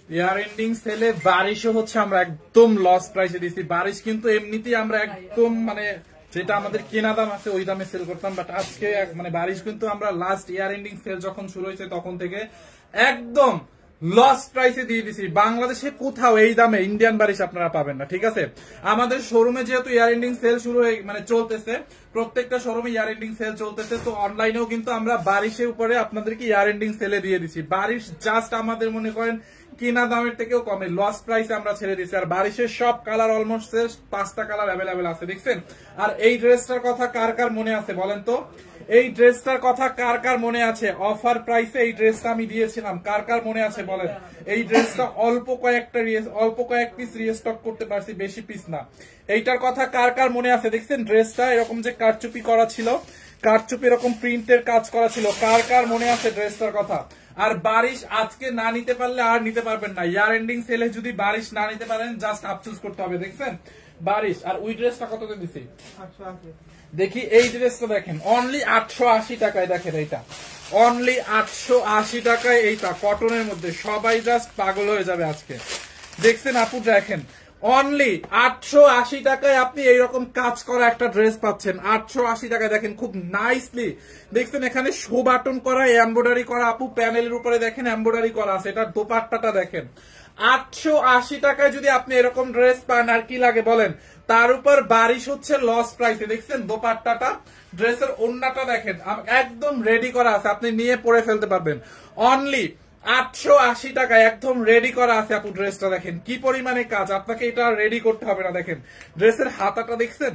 Year ending সেলে বারিশও হচ্ছে আমরা একদম লস প্রাইসে দিচ্ছি। বারিশ কিন্তু এমনিতেই আমরা একদম মানে যেটা আমাদের কেনা দাম আছে ওই দামে সেল করতাম, বাট আজকে মানে বারিশ কিন্তু আমরা লাস্ট ইয়ার এন্ডিং সেল যখন শুরু হয়েছে তখন থেকে একদম লস প্রাইসে দিয়ে দিছি। বাংলাদেশে কোথাও এই দামে ইন্ডিয়ান বারিশ আপনারা পাবেন না, ঠিক আছে। আমাদের শোরুমে যেহেতু ইয়ার এন্ডিং সেল শুরু হয়ে মানে চলতেছে, প্রত্যেকটা শোরুমে ইয়ার এন্ডিং সেল চলতেছে, তো অনলাইনেও কিন্তু আমরা বারিশের উপরে আপনাদেরকে ইয়ার এন্ডিং সেলে দিয়ে দিচ্ছি। বারিশ জাস্ট আমাদের মনে করেন কিনা দামের থেকেও কমে লস প্রাইসে আমরা ছেড়ে দিচ্ছি। আর বারিশের সব কালার অলমোস্ট শেষ, 5টা কালার অ্যাভেলেবেল আছে, দেখছেন। আর এই ড্রেসটার কথা কার কার মনে আছে বলেন তো, এই ড্রেসটার কথা কার কার মনে আছে? অফার প্রাইসে এই ড্রেসটা আমি দিয়েছিলাম, কার কার মনে আছে বলেন। এই ড্রেসটা অল্প কয়েক পিস রিস্টক করতে পারছি, বেশি পিস না। এইটার কথা কার কার মনে আছে? দেখছেন ড্রেসটা এরকম যে কারচুপি করা ছিল, কারচুপি এরকম প্রিন্টের কাজ করা ছিল, কার কার মনে আছে ড্রেসটার কথা? আর বারিশ আজকে না নিতে পারলে আর নিতে পারবেন না। ইয়ার এন্ডিং সেলে যদি বারিশ না নিতে পারেন জাস্ট আফসোস করতে হবে, দেখছেন বারিশ। আর ওই ড্রেসটা কততে দিছি দেখি, এই ড্রেসটা দেখেন অনলি 880 টাকায়, দেখেন এইটা অনলি 880 টাকায়, এইটা কটনের মধ্যে, সবাই জাস্ট পাগল হয়ে যাবে আজকে। দেখছেন আপু, দেখেন অনলি 880 টাকায় আপনি এইরকম কাজ করা একটা ড্রেস পাচ্ছেন। 880 টাকায় দেখেন খুব নাইসলি, দেখছেন এখানে শো বাটন করা, এমব্রয়ডারি করা, আপু প্যানেলের উপরে দেখেন এমব্রয়ডারি করা আছে। এটার দোপাট্টাটা দেখেন, 880 টাকায় যদি আপনি এরকম ড্রেস পান আর কি লাগে বলেন। তার উপর বারিশ হচ্ছে লস প্রাইসে, দেখছেন দোপাট্টাটা, ড্রেসের ওড়নাটা দেখেন একদম রেডি করা আছে, আপনি নিয়ে পরে ফেলতে পারবেন। অনলি 880 টাকায় একদম রেডি করা আছে আপু। ড্রেসটা দেখেন কি পরিমাণে কাজ, আপনাকে এটা রেডি করতে হবে না। দেখেন ড্রেসের হাতাটা দেখছেন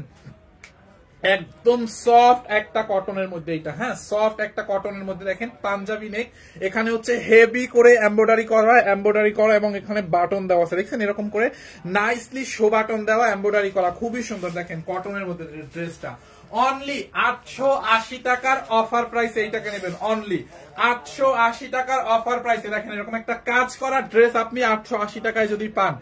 একদম সফট একটা কটনের মধ্যে, এইটা হ্যাঁ সফট একটা কটনের মধ্যে, দেখেন পাঞ্জাবি নেক, এখানে হচ্ছে হেভি করে এমব্রয়ডারি করা এবং এখানে বাটন দেওয়া আছে, দেখছেন এরকম করে নাইসলি শো বাটন দেওয়া, এমব্রয়ডারি করা, খুবই সুন্দর। দেখেন কটনের মধ্যে ড্রেসটা অনলি 880 টাকার অফার প্রাইসে এইটাকে নেবেন, অনলি 880 টাকার অফার প্রাইসে। দেখেন এরকম একটা কাজ করা ড্রেস আপনি 880 টাকায় যদি পান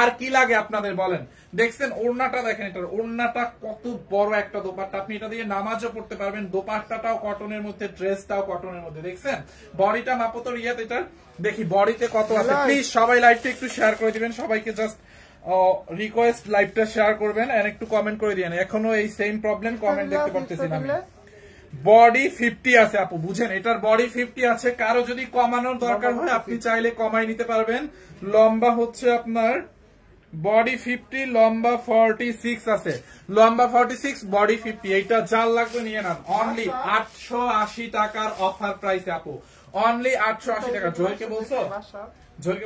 আর কি লাগে আপনাদের বলেন। দেখছেন ওড়নাটা দেখেন, এটার ওড়নাটা কত বড় একটা দোপাট্টা, আপনি এটা দিয়ে নামাজও পড়তে পারবেন। দোপাট্টাটাও কটনের মধ্যে, ড্রেসটাও কটনের মধ্যে, দেখছেন। বডিটা মাপো তো রিয়াদ, এটার দেখি বডিতে কত আছে। প্লিজ সবাই লাইভটা একটু শেয়ার করে দিবেন, সবাইকে জাস্ট রিকোয়েস্ট লাইভটা শেয়ার করবেন আর একটু কমেন্ট করে দিবেন। এখনো এই সেম প্রবলেম, কমেন্ট দেখতে পারতেছি না আমি। বডি 50 আছে আপু, বুঝেন এটার বডি 50 আছে। কারো যদি কমানোর দরকার হয় আপনি চাইলে কমাই নিতে পারবেন। লম্বা হচ্ছে আপনার বডি 50, লম্বা 46 আছে, লম্বা 46, বডি 50। এইটা যার লাগবে নিয়ে নেন, অনলি 880 টাকার অফার প্রাইসে আপু, অনলি 880 টাকা। জয়কে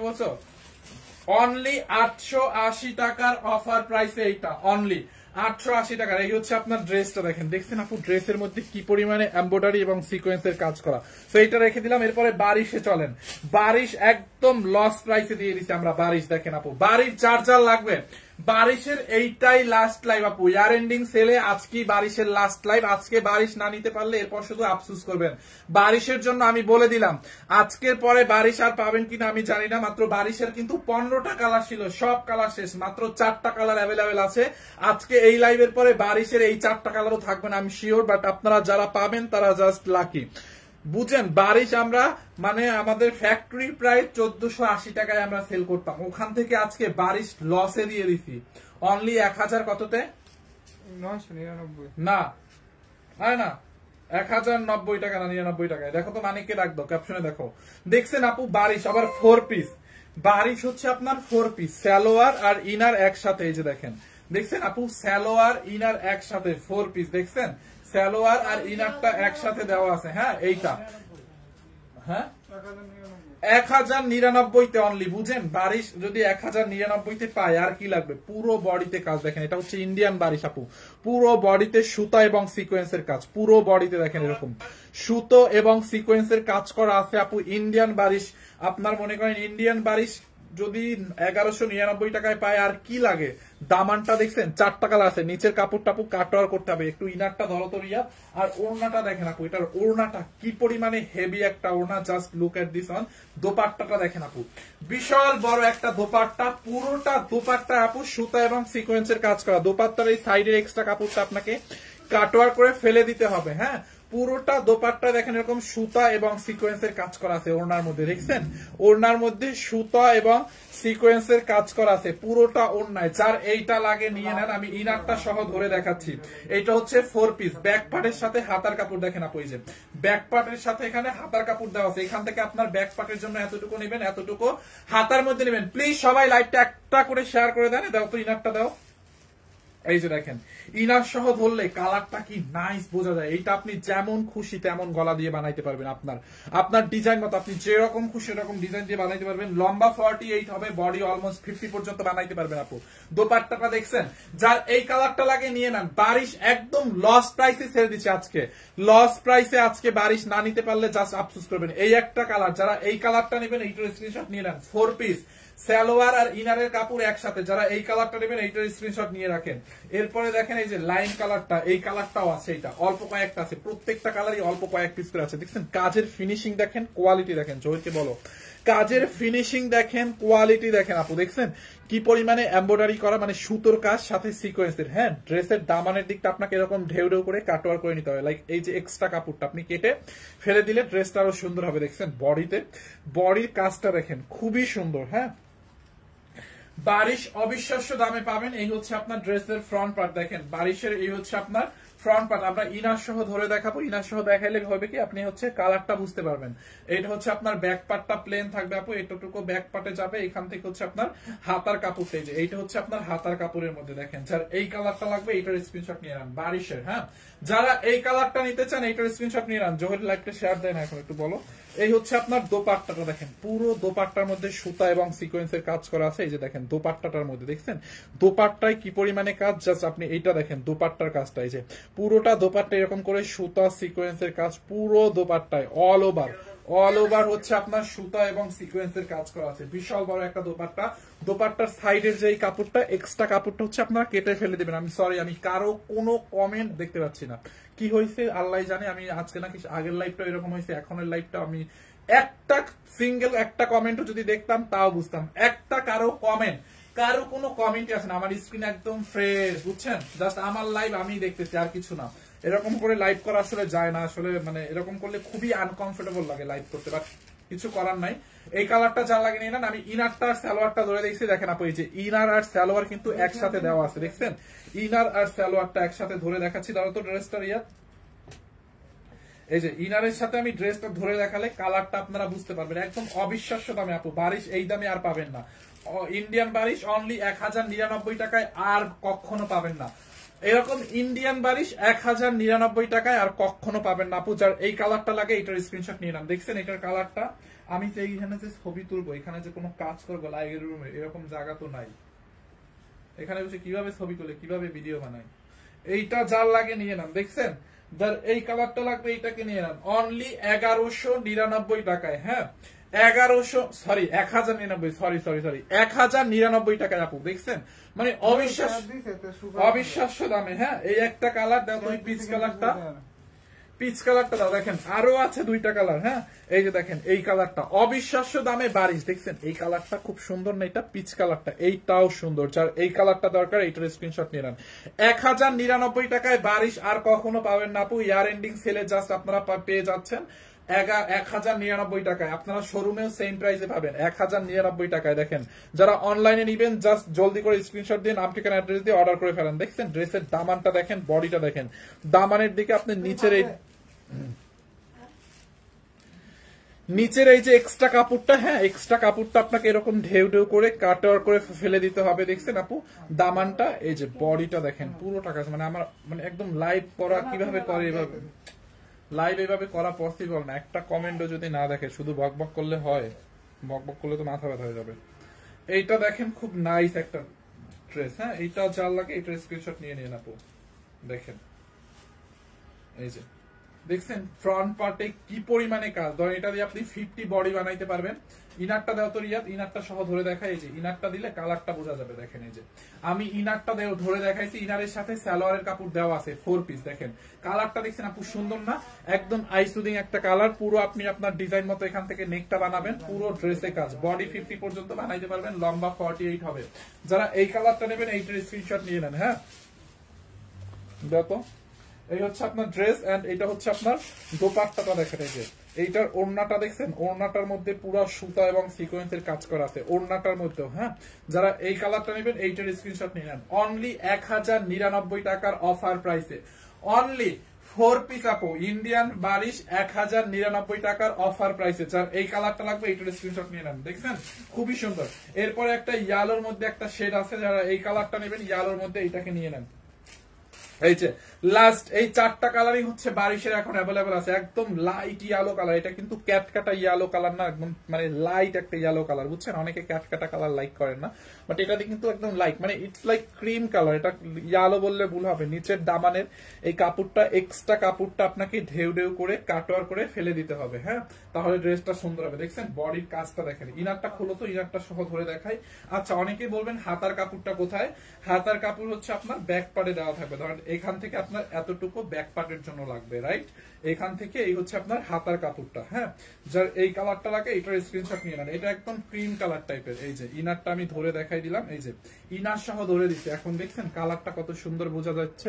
বলছো অনলি 880 টাকার অফার প্রাইসে এইটা, অনলি 880 টাকার। এই হচ্ছে আপনার ড্রেসটা দেখেন, দেখছেন আপু ড্রেসের মধ্যে কি পরিমাণে এমব্রয়ডারি এবং সিকোয়েন্সের কাজ করা। তো এইটা রেখে দিলাম। এরপরে বারিশে চলেন, বারিশ একদম লস প্রাইসে দিয়ে দিচ্ছি আমরা বারিশ। দেখেন আপু বারিশ যার লাগবে, বারিশের এইটাই লাস্ট লাইভ আপু, ইয়ার এন্ডিং সেলে আজকেই বারিশের লাস্ট লাইভ। আজকে বারিশ না নিতে পারলে এরপর শুধু আফসোস করবেন। বারিশের জন্য আমি বলে দিলাম, আজকের পরে বারিশ আর পাবেন কিনা আমি জানি না। মাত্র বারিশের কিন্তু 15টা কালার ছিল, সব কালার শেষ, মাত্র 4টা কালার অ্যাভেলেবেল আছে। আজকে এই লাইভের পরে বারিশের এই 4টা কালারও থাকবে না আমি শিওর, বাট আপনারা যারা পাবেন তারা জাস্ট লাকি। বুঝেন বারিশ আমরা মানে আমাদের ফ্যাক্টরি প্রায় 1480 টাকায় আমরা সেল করতাম, ওখান থেকে আজকে বারিশ লসে দিয়ে দিছি অনলি 1000 কততে 999 না, আরে না 1090 টাকা না 99 টাকায়। দেখো তো মানিককে ডাক দাও, ক্যাপশনে দেখো। দেখছেন আপু বারিশ আবার 4 পিস, বারিশ হচ্ছে আপনার 4 পিস, সালোয়ার আর ইনার একসাথে। এই যে দেখেন, দেখছেন আপু সালোয়ার ইনার একসাথে 4 পিস, দেখছেন সালোয়ার আর ইনারটা একসাথে দেওয়া আছে। হ্যাঁ এইটা হ্যাঁ 1099 অনলি। বুঝেন বারিশ যদি 1099 পায় আর কি লাগবে। পুরো বডিতে কাজ দেখেন, এটা হচ্ছে ইন্ডিয়ান বারিশ আপু, পুরো বডিতে সুতা এবং সিকোয়েন্সের কাজ, পুরো বডিতে দেখেন এরকম সুতো এবং সিকোয়েন্সের কাজ করা আছে আপু। ইন্ডিয়ান বারিশ আপনার মনে করেন ইন্ডিয়ান বারিশ যদি 1199 টাকায় পায় আর কি লাগে। দামানটা দেখছেন 4টা কালার আছে, নিচের কাপড় টাপু কাটওয়ার করতে হবে। একটু ইনারটা ধরো তো রিয়া, আর ওড়নাটা দেখেন আপু, এটার ওড়নাটা কি পরিমানে হেভি একটা ওড়না, just look at this on. দোপাট্টাটা দেখেন আপু, বিশাল বড় একটা দোপাট্টা, পুরোটা দোপাট্টা আপু সুতা এবং সিকোয়েন্সের কাজ করা। দোপাট্টার এই সাইডের এক্সট্রা কাপড়টা আপনাকে কাটওয়ার করে ফেলে দিতে হবে। হ্যাঁ পুরোটা দোপাট্টা দেখেন এরকম সুতা এবং সিকোয়েন্সের কাজ করা আছে ওড়নার মধ্যে, দেখছেন ওড়নার মধ্যে সুতা এবং সিকোয়েন্সের কাজ করা আছে পুরোটা ওড়নায়। যার এইটা লাগে নিয়ে নেন, আমি ইনারটা সহ ধরে দেখাচ্ছি। এটা হচ্ছে 4 পিস, ব্যাক পার্টের সাথে হাতার কাপড় দেখেন আপু, এই যে ব্যাক পার্টের সাথে এখানে হাতার কাপড় দেওয়া আছে। এখান থেকে আপনার ব্যাক পার্টের জন্য এতটুকু নেবেন, এতটুকু হাতার মধ্যে নেবেন। প্লিজ সবাই লাইভটা একটা করে শেয়ার করে দেন। দাও তো ইনারটা দাও। এই যে দেখেন ইনার সহ ধরলে কালারটা কি নাইস বোঝা যায়। এইটা আপনি যেমন খুশি তেমন গলা দিয়ে বানাইতে পারবেন, আপনার ডিজাইন মতো আপনি যেরকম খুশি এরকম ডিজাইন দিয়ে বানাইতে পারবেন। লম্বা 48 হবে, বডি অলমোস্ট 50 পর্যন্ত বানাইতে পারবেন আপু। দোপাট্টাটা দেখছেন, যার এই কালারটা লাগে নিয়ে নেন। বারিশ একদম লস প্রাইসে ছেড়ে দিচ্ছে আজকে, লস প্রাইসে আজকে বারিশ না নিতে পারলে জাস্ট আফসোস করবেন। এই একটা কালার, যারা এই কালারটা নেবেন এইটার স্ক্রিনশট নিয়ে নেন। 4 পিস সালোয়ার আর ইনারের কাপড় একসাথে, যারা এই কালারটা নেবেন এইটার স্ক্রিনশট নিয়ে রাখেন। এরপরে দেখেন এই যে লাইন কালারটা, এই কালারটাও আছে, এটা অল্প কয়েকটা আছে, প্রত্যেকটা কালারই অল্প কয়েক পিস করে আছে। দেখছেন কাজের ফিনিশিং দেখেন, কোয়ালিটি দেখেন, জয়কে বলো কাজের ফিনিশিং দেখেন, কোয়ালিটি দেখেন আপু। দেখছেন কি পরিমাণে এমব্রয়ডারি করা, মানে সুতোর কাজ সাথে সিকোয়েন্সের। হ্যাঁ, ড্রেসের দামানের দিকটা আপনাকে এরকম ঢেউ ঢেউ করে কাটওয়ার করে নিতে হবে। লাইক এই যে এক্সট্রা কাপড়টা আপনি কেটে ফেলে দিলে ড্রেসটা আরো সুন্দর হবে। দেখছেন বডিতে, বডির কাজটা দেখেন খুবই সুন্দর। হ্যাঁ, বারিশ অবিশ্বাস্য দামে পাবেন। এই হচ্ছে আপনার ড্রেসের ফ্রন্ট পার্ট, দেখেন বারিশের এই হচ্ছে আপনার ফ্রন্ট পার্ট। আমরা ইনার সহ ধরে দেখাবো, ইনার সহ দেখাইলে হবে কি আপনি হচ্ছে কালারটা বুঝতে পারবেন। এটা হচ্ছে আপনার ব্যাক পার্টটা প্লেন থাকবে আপু, এতটুকু ব্যাক পার্টে যাবে। এখান থেকে হচ্ছে আপনার হাতার কাপড়, এই যে এইটা হচ্ছে আপনার হাতার কাপড়ের মধ্যে। দেখেন যার এই কালারটা লাগবে এইটার স্ক্রিনশট নিয়ে নেন বারিশের। হ্যাঁ, যারা এই কালারটা নিতে চান এইটার স্ক্রিনশট নিয়ে নেন। জোহরের লাইভটা শেয়ার দেন এখন একটু বলো। এই হচ্ছে আপনার দোপাট্টাটা, দেখেন পুরো দোপাট্টার মধ্যে সুতা এবং সিকোয়েন্সের কাজ করা আছে। এই যে দেখেন দোপাট্টাটার মধ্যে দেখছেন দোপাট্টায় কি পরিমাণে কাজ, জাস্ট আপনি এইটা দেখেন দোপাট্টার কাজটা, এই যে পুরোটা দোপাট্টা এরকম করে সুতা সিকোয়েন্সের কাজ পুরো দোপাট্টায় অল ওভার হচ্ছে আপনার সুতা এবং সিকোয়েন্সের কাজ করা আছে। বিশাল বড় একটা দোপাট্টা। দোপাট্টার সাইডের যে কাপড়টা এক্সট্রা কাপড়টা হচ্ছে আপনারা কেটে ফেলে দিবেন। আমি সরি, আমি কারো কোনো কমেন্ট দেখতে পাচ্ছি না, কি হয়েছে আল্লাহ জানে। আমি আজকে নাকি আগের লাইভটা এরকম হয়েছে, এখনের লাইভটা আমি একটা সিঙ্গেল একটা কমেন্টও যদি দেখতাম তাও বুঝতাম। একটা কারো কোনো কমেন্টই আছে না। আমার স্ক্রিন একদম ফ্রেশ, বুঝছেন, জাস্ট আমার লাইভ আমি দেখতেছি আর কিছু না। এরকম করে লাইভ করা আসলে যায় না, আসলে মানে এরকম করলে খুবই আনকমফোর্টেবল লাগে লাইভ করতে, বাট কিছু করার নাই। এই কালারটা যা লাগে নিয়ে নেন। আমি ইনারটা আর সালোয়ারটা ধরে দেখছি, দেখেন আপু এই যে ইনার আর সালোয়ার কিন্তু একসাথে দেওয়া আছে। দেখছেন ইনার আর সালোয়ারটা একসাথে ধরে দেখাচ্ছি। ধরো তো ড্রেসটা ইয়ার, এই যে ইনারের সাথে আমি ড্রেসটা ধরে দেখালে কালারটা আপনারা বুঝতে পারবেন। একদম অবিশ্বাস্য দামে আপু, বারিশ এই দামে আর পাবেন না। ইন্ডিয়ান বারিশ অনলি 1099 টাকায় আর কখনো পাবেন না। এরকম ইন্ডিয়ান বারিশ 1099 টাকায় আর কখনো পাবেন না আপু। যার এই কালারটা লাগে এটার স্ক্রিনশট নিয়ে নাম। দেখছেন এটার কালারটা, আমি যে এইখানে যে ছবি তুলবো, এখানে যে কোনো কাজ করবো লাইভের রুমে, এরকম জায়গা তো নাই। এখানে বসে কিভাবে ছবি তুলে কিভাবে ভিডিও বানাই, এইটা যার লাগে নিয়ে নাম। দেখছেন যার এই কালারটা লাগবে এইটাকে নিয়ে নেন অনলি 1199 টাকায়। হ্যাঁ 1099 টাকায় আপু। দেখছেন মানে অবিশ্বাস্য দামে। হ্যাঁ, এই একটা কালার দাও, তুমি পিচ কালারটা দাও। দেখেন আরো আছে 2টা কালার। হ্যাঁ, এই যে দেখেন এই কালারটা অবিশ্বাস্য দামে বারিশ। দেখছেন এই কালারটা খুব সুন্দর না, এটা পিচ কালারটা, এইটাও সুন্দর। যার এই কালারটা দরকার এইটার স্ক্রিনশট নিয়ে নেন। 1099 টাকায় বারিশ আর কখনো পাবেন না আপু। ইয়ার এন্ডিং সেলে জাস্ট আপনারা পেয়ে যাচ্ছেন 1099 টাকায়। আপনারা শোরুমেও সেম প্রাইসে পাবেন 1099 টাকায়। দেখেন যারা অনলাইনে নিবেন জাস্ট জলদি করে স্ক্রিনশট দিয়ে নাম ঠিকানা অ্যাড্রেস দিয়ে অর্ডার করে ফেলেন। দেখছেন ড্রেসের দামানটা দেখেন, বডিটা দেখেন, দামানের দিকে আপনি নিচের এই যে এক্সট্রা কাপড়টা, হ্যাঁ এক্সট্রা কাপড়টা আপনাকে এরকম ঢেউ ঢেউ করে কাটওয়ার করে ফেলে দিতে হবে। দেখছেন আপু দামানটা, এই যে বডিটা দেখেন পুরোটা কাজ, মানে আমার মানে একদম লাইভ করা কিভাবে করে, এভাবে লাইভ এভাবে করা পসিবল না। একটা কমেন্টও যদি না দেখে, শুধু বকবক করলে হয়? বকবক করলে তো মাথা ব্যথা হয়ে যাবে। এইটা দেখেন খুব নাইস একটা ড্রেস। হ্যাঁ, এইটা যার লাগে এইটার স্ক্রিনশট নিয়ে নিন আপু। দেখেন এই যে দেখছেন ফ্রন্ট পার্টে কি পরিমাণে কাজ। ধরেন এটা দিয়ে আপনি 50 বডি বানাইতে পারবেন। ইনারটা দাও তো রিয়াদ, ইনারটা সহ ধরে দেখাই। এই যে ইনারটা দিলে কালারটা বোঝা যাবে। দেখেন এই যে আমি ইনারটা ধরে দেখাইছি, ইনারের সাথে সালোয়ারের কাপড় দেওয়া আছে 4 পিস। দেখেন কালারটা দেখছেন আপু সুন্দর না, একদম আইসুদিং একটা কালার। পুরো আপনি আপনার ডিজাইন মতো এখান থেকে নেকটা বানাবেন, পুরো ড্রেসে কাজ, বডি 50 পর্যন্ত বানাইতে পারবেন, লম্বা 48 হবে। যারা এই কালারটা নেবেন এইটার স্ক্রিনশট নিয়ে নেন। হ্যাঁ দেখো এই হচ্ছে আপনার ড্রেস, এন্ড এটা হচ্ছে আপনার দোপাট্টাটা দেখেন, এই যে এইটার ওড়নাটা দেখছেন, ওড়নাটার মধ্যে পুরো সুতা এবং সিকোয়েন্সের কাজ করা আছে ওড়নাটার মধ্যেও। হ্যাঁ, যারা এই কালারটা নেবেন এইটার স্ক্রিনশট নিয়ে নেন। অনলি 1099 টাকার অফার প্রাইসে, অনলি 4 পিস আপু ইন্ডিয়ান বারিশ 1099 টাকার অফার প্রাইসে। যার এই কালারটা লাগবে এইটার স্ক্রিনশট নিয়ে নেন, দেখছেন খুবই সুন্দর। এরপরে একটা ইয়ালোর মধ্যে একটা শেড আছে, যারা এই কালারটা নেবেন ইয়ালোর মধ্যে এইটাকে নিয়ে নেন। এই যে লাস্ট এই 4টা কালারই হচ্ছে বারিশের এখন অ্যাভেলেবেল আছে, একদম লাইট ইয়েলো কালার। এটা কিন্তু ক্যাটকাটা ইয়েলো কালার না, একদম মানে লাইট একটা ইয়েলো কালার, বুঝছেন? অনেকে ক্যাটকাটা কালার লাইক করেন না, বাট এটা কিন্তু একদম লাইট, মানে ইটস লাইক ক্রিম কালার। এটা ইয়েলো বললে ভুল হবে। নিচের দামানের এই কাপড়টা, এক্সট্রা কাপড়টা আপনাকে ঢেউ ঢেউ করে কাটওয়ার করে ফেলে দিতে হবে। হ্যাঁ, তাহলে ড্রেসটা সুন্দর হবে। দেখছেন বডির কাজটা দেখেন। ইনারটা খোলো তো, ইনারটা সহ ধরে দেখাই। আচ্ছা, অনেকেই বলবেন হাতার কাপড়টা কোথায়? হাতার কাপড় হচ্ছে আপনার ব্যাক পার্টে দেওয়া থাকবে। ধরেন এখান থেকে আপনার এতটুকু ব্যাক পার্টের জন্য লাগবে, রাইট? এখান থেকে এই হচ্ছে আপনার হাতার কাপড়টা। হ্যাঁ, যার এই কালারটা লাগে এটার স্ক্রিনশট নিয়ে নেন। এটা একদম ক্রিম কালার টাইপের। এই যে ইনারটা আমি ধরে দেখাই দিলাম, এই যে ইনার সহ ধরে দিচ্ছি। এখন দেখছেন কালারটা কত সুন্দর বোঝা যাচ্ছে,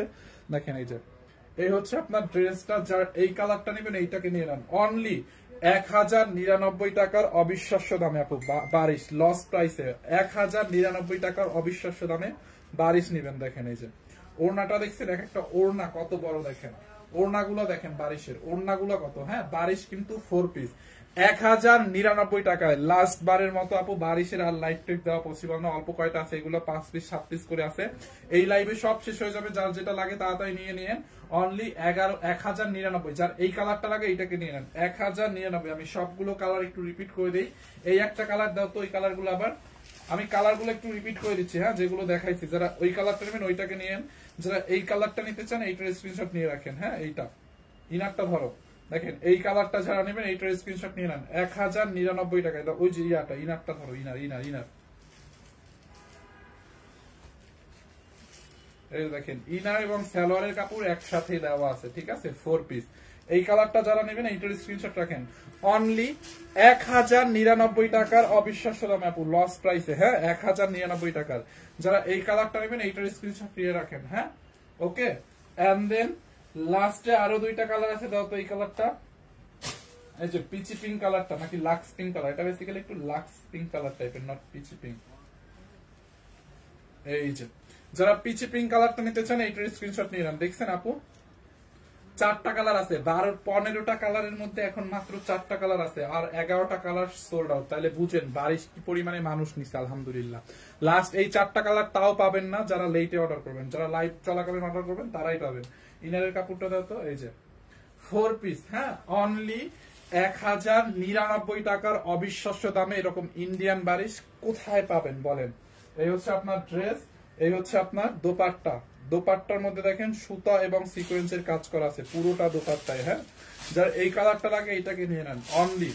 দেখেন। এই যে এই হচ্ছে আপনার ড্রেসটা। যার এই কালারটা নেবেন এইটাকে নিয়ে নেন। অনলি 1099 টাকার অবিশ্বাস্য দামে আপু বারিশ লস প্রাইসে 1099 টাকার অবিশ্বাস্য দামে বারিশ নিবেন। দেখেন এই যে ওড়নাটা দেখছেন, এক একটা ওড়না কত বড়, দেখেন ওড়নাগুলো দেখেন, বারিশের ওড়নাগুলো কত। হ্যাঁ, বারিশ কিন্তু 4 পিস 1099 টাকায়। লাস্ট বারের মতো আপু বারিশের আর লাইভ টেক দেওয়া পসিবল না, অল্প কয়টা আছে, এগুলো 5 পিস 7 পিস করে আছে। এই লাইভে সব শেষ হয়ে যাবে, যার যেটা লাগে তাড়াতাড়ি নিয়ে নিন। অনলি 1099। যার এই কালারটা লাগে এইটাকে নিয়ে নেন 1099। আমি সবগুলো কালার একটু রিপিট করে দিই। এই একটা কালার দাও তো, ওই কালারগুলো আবার আমি কালারগুলো একটু রিপিট করে দিচ্ছি। হ্যাঁ, যেগুলো দেখাইছি, যারা ওই কালারটা নেবেন ওইটাকে নিয়েন। যারা এই কালারটা নিতে চান এইটার স্ক্রিনশট নিয়ে রাখেন। হ্যাঁ, এইটা ইনারটা ধরো, দেখেন এই কালারটা যারা নেবেন এইটার স্ক্রিনশট নিয়ে নেন 1099 টাকায়। ওই যে ইয়াটা ইনারটা ধরো, ইনার ইনার ইনার এই দেখেন ইনার এবং সালোয়ারের কাপড় একসাথে দেওয়া আছে, ঠিক আছে, 4 পিস। এই কালারটা যারা নেবেন এইটার স্ক্রিনশট রাখেন। অনলি 1099 টাকার অবিশ্বাস্য দামে আপু, লস প্রাইসে। হ্যাঁ, 1099 টাকার। যারা এই কালারটা নেবেন এইটার স্ক্রিনশট নিয়ে রাখেন। হ্যাঁ, ওকে। এন্ড দেন লাস্টে আরো 2টা কালার আছে, দাও তো এই কালারটা। এই যে পিচি পিঙ্ক কালারটা, নাকি লাক্স পিঙ্ক কালার, এটা বেসিক্যালি একটু লাক্স পিঙ্ক কালার টাইপের, নট পিচি পিঙ্ক। এই যে যারা পিচি পিঙ্ক কালারটা নিতে চান এইটার স্ক্রিনশট নিয়ে নেন। দেখছেন আপু 4টা কালার আছে, 15টা কালারের মধ্যে এখন মাত্র 4টা কালার আছে, আর 11টা কালার সোল্ড আউট। তাহলে বুঝেন বারিশ কি পরিমাণে মানুষ নিচ্ছে, আলহামদুলিল্লাহ। লাস্ট এই 4টা কালার তাও পাবেন না যারা লেটে অর্ডার করবেন, যারা লাইভ চলাকালীন অর্ডার করবেন তারাই পাবেন। ইনারের কাপড়টা দাও তো, এই যে 4 পিস। হ্যাঁ, অনলি 1099 টাকার অবিশ্বাস্য দামে এরকম ইন্ডিয়ান বারিশ কোথায় পাবেন বলেন? এই হচ্ছে আপনার ড্রেস, এই হচ্ছে আপনার দোপাট্টা। দোপাট্টার মধ্যে দেখেন সুতা এবং সিকোয়েন্সের কাজ করা আছে পুরোটা দোপাট্টায়। হ্যাঁ, যার এই কালারটা লাগে এইটাকে নিয়ে নেন। অনলি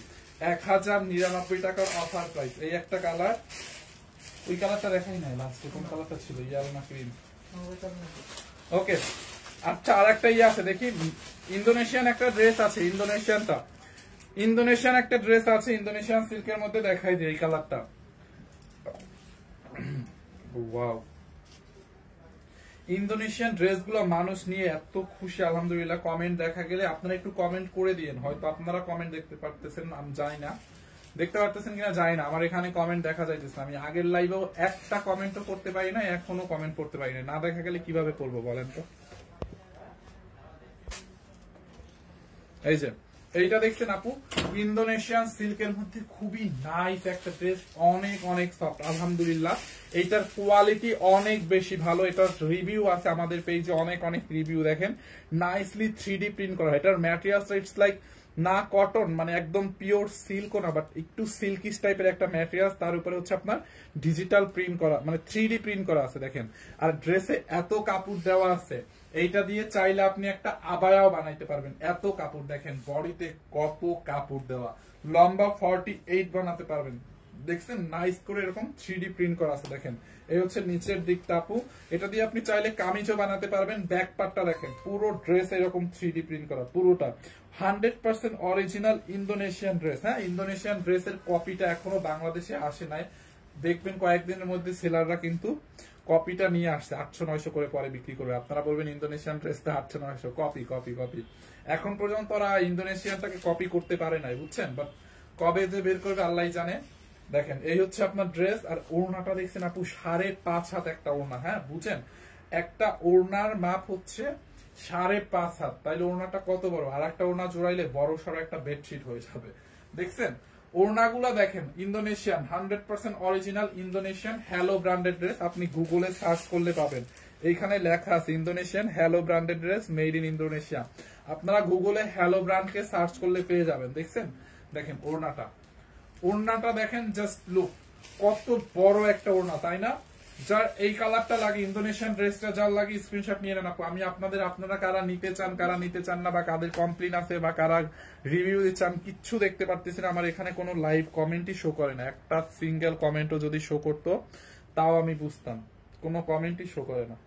1099 টাকার অফার প্রাইস। এই একটা কালার, ওই কালারটা দেখাই নাই লাস্টে, কোন কালারটা ছিল, ইয়ালো না ক্রিম? ওকে। আচ্ছা, আর একটা ইয়ে আছে দেখি, ইন্দোনেশিয়ান একটা ড্রেস আছে, ইন্দোনেশিয়ান একটা ড্রেস আছে, ইন্দোনেশিয়ান সিল্কের মধ্যে দেখাই দিই এই কালারটা। ওয়াও, ইন্দোনেশিয়ান ড্রেসগুলো মানুষ নিয়ে এত খুশি, আলহামদুলিল্লাহ। কমেন্ট দেখা গেলে আপনারা একটু কমেন্ট করে দিয়েন, হয়তো আপনারা কমেন্ট দেখতে পারতেছেন, আমি জানি না দেখতে পারতেছেন কিনা জানি না। আমার এখানে কমেন্ট দেখা যাইতেছে, আমি আগের লাইভেও একটা কমেন্টও করতে পারি না, এখনো কমেন্ট করতে পারি না। না দেখা গেলে কিভাবে করবো বলেন তো? এই যে এইটা দেখছেন আপু, ইন্দোনেশিয়ান সিল্কের মধ্যে খুবই নাইস একটা ড্রেস, অনেক অনেক সফট, আলহামদুলিল্লাহ। এইটার কোয়ালিটি অনেক বেশি ভালো। এটার রিভিউ আছে আমাদের পেজে, অনেক অনেক রিভিউ দেখেন। নাইসলি 3D প্রিন্ট করা। এটার ম্যাটেরিয়ালস ইটস লাইক না কটন, মানে একদম পিওর সিল্কও না, বাট একটু সিল্কিশ টাইপের একটা ম্যাটেরিয়াল। তার উপরে হচ্ছে আপনার ডিজিটাল প্রিন্ট করা, মানে 3D প্রিন্ট করা আছে দেখেন। আর ড্রেসে এত কাপড় দেওয়া আছে, এইটা দিয়ে চাইলে আপনি একটা আবায়াও বানাইতে পারবেন, এত কাপড় দেখেন। বডিতে কত কাপড় দেওয়া, লম্বা 48 বানাতে পারবেন। দেখছেন নাইস করে এরকম 3D প্রিন্ট করা আছে দেখেন। এই হচ্ছে নিচের দিকটা আপু, এটা দিয়ে আপনি চাইলে কামিজও বানাতে পারবেন। ব্যাক পার্টটা দেখেন, পুরো ড্রেস এরকম 3D প্রিন্ট করা পুরোটা। 100% অরিজিনাল ইন্দোনেশিয়ান ড্রেস। হ্যাঁ, ইন্দোনেশিয়ান ড্রেসের কপিটা এখনো বাংলাদেশে আসে নাই, দেখবেন কয়েকদিনের মধ্যে সেলাররা কিন্তু কপিটা নিয়ে আসছে 800-900 করে পরে বিক্রি করবে। আপনারা বলবেন ইন্দোনেশিয়ান ড্রেসটা 800-900 কপি কপি কপি। এখন পর্যন্ত ওরা ইন্দোনেশিয়ানটাকে কপি করতে পারে নাই, বুঝছেন, বাট কবে যে বের করবে আল্লাহই জানে। দেখেন এই হচ্ছে আপনার ড্রেস, আর ওড়নাটা দেখছেন আপু 5.5 হাত একটা ওড়না, হ্যাঁ বুঝছেন, একটা ওড়নার মাপ হচ্ছে 5.5 হাত, তাইলে ওড়নাটা কত বড়, আর একটা ওড়না জোড়াইলে বড় সড়ো একটা বেডশিট হয়ে যাবে। দেখছেন ওড়নাগুলা দেখেন Indonesian 100% original Indonesian hello branded dress. আপনি গুগলে সার্চ করলে পাবেন, এইখানে লেখা আছে Indonesian hello branded dress made in Indonesia. আপনারা গুগলে হ্যালো ব্র্যান্ডকে সার্চ করলে পেয়ে যাবেন। দেখছেন, দেখেন ওড়নাটা, ওড়নাটা দেখেন, জাস্ট লুক কত বড় একটা ওড়না, তাই না? যার এই কালারটা লাগে ইন্দোনেশিয়ান ড্রেসটা যার লাগে স্ক্রিনশট নিয়ে নেন আপু। আমি আপনারা কারা নিতে চান কারা নিতে চান না, বা কাদের কমপ্লেন আছে বা কারা রিভিউ দিচ্ছে আমি কিচ্ছু দেখতে পারতেছি না। আমার এখানে কোনো লাইভ কমেন্টই শো করে না, একটা সিঙ্গেল কমেন্টও যদি শো করতো তাও আমি বুঝতাম, কোনো কমেন্টই শো করে না।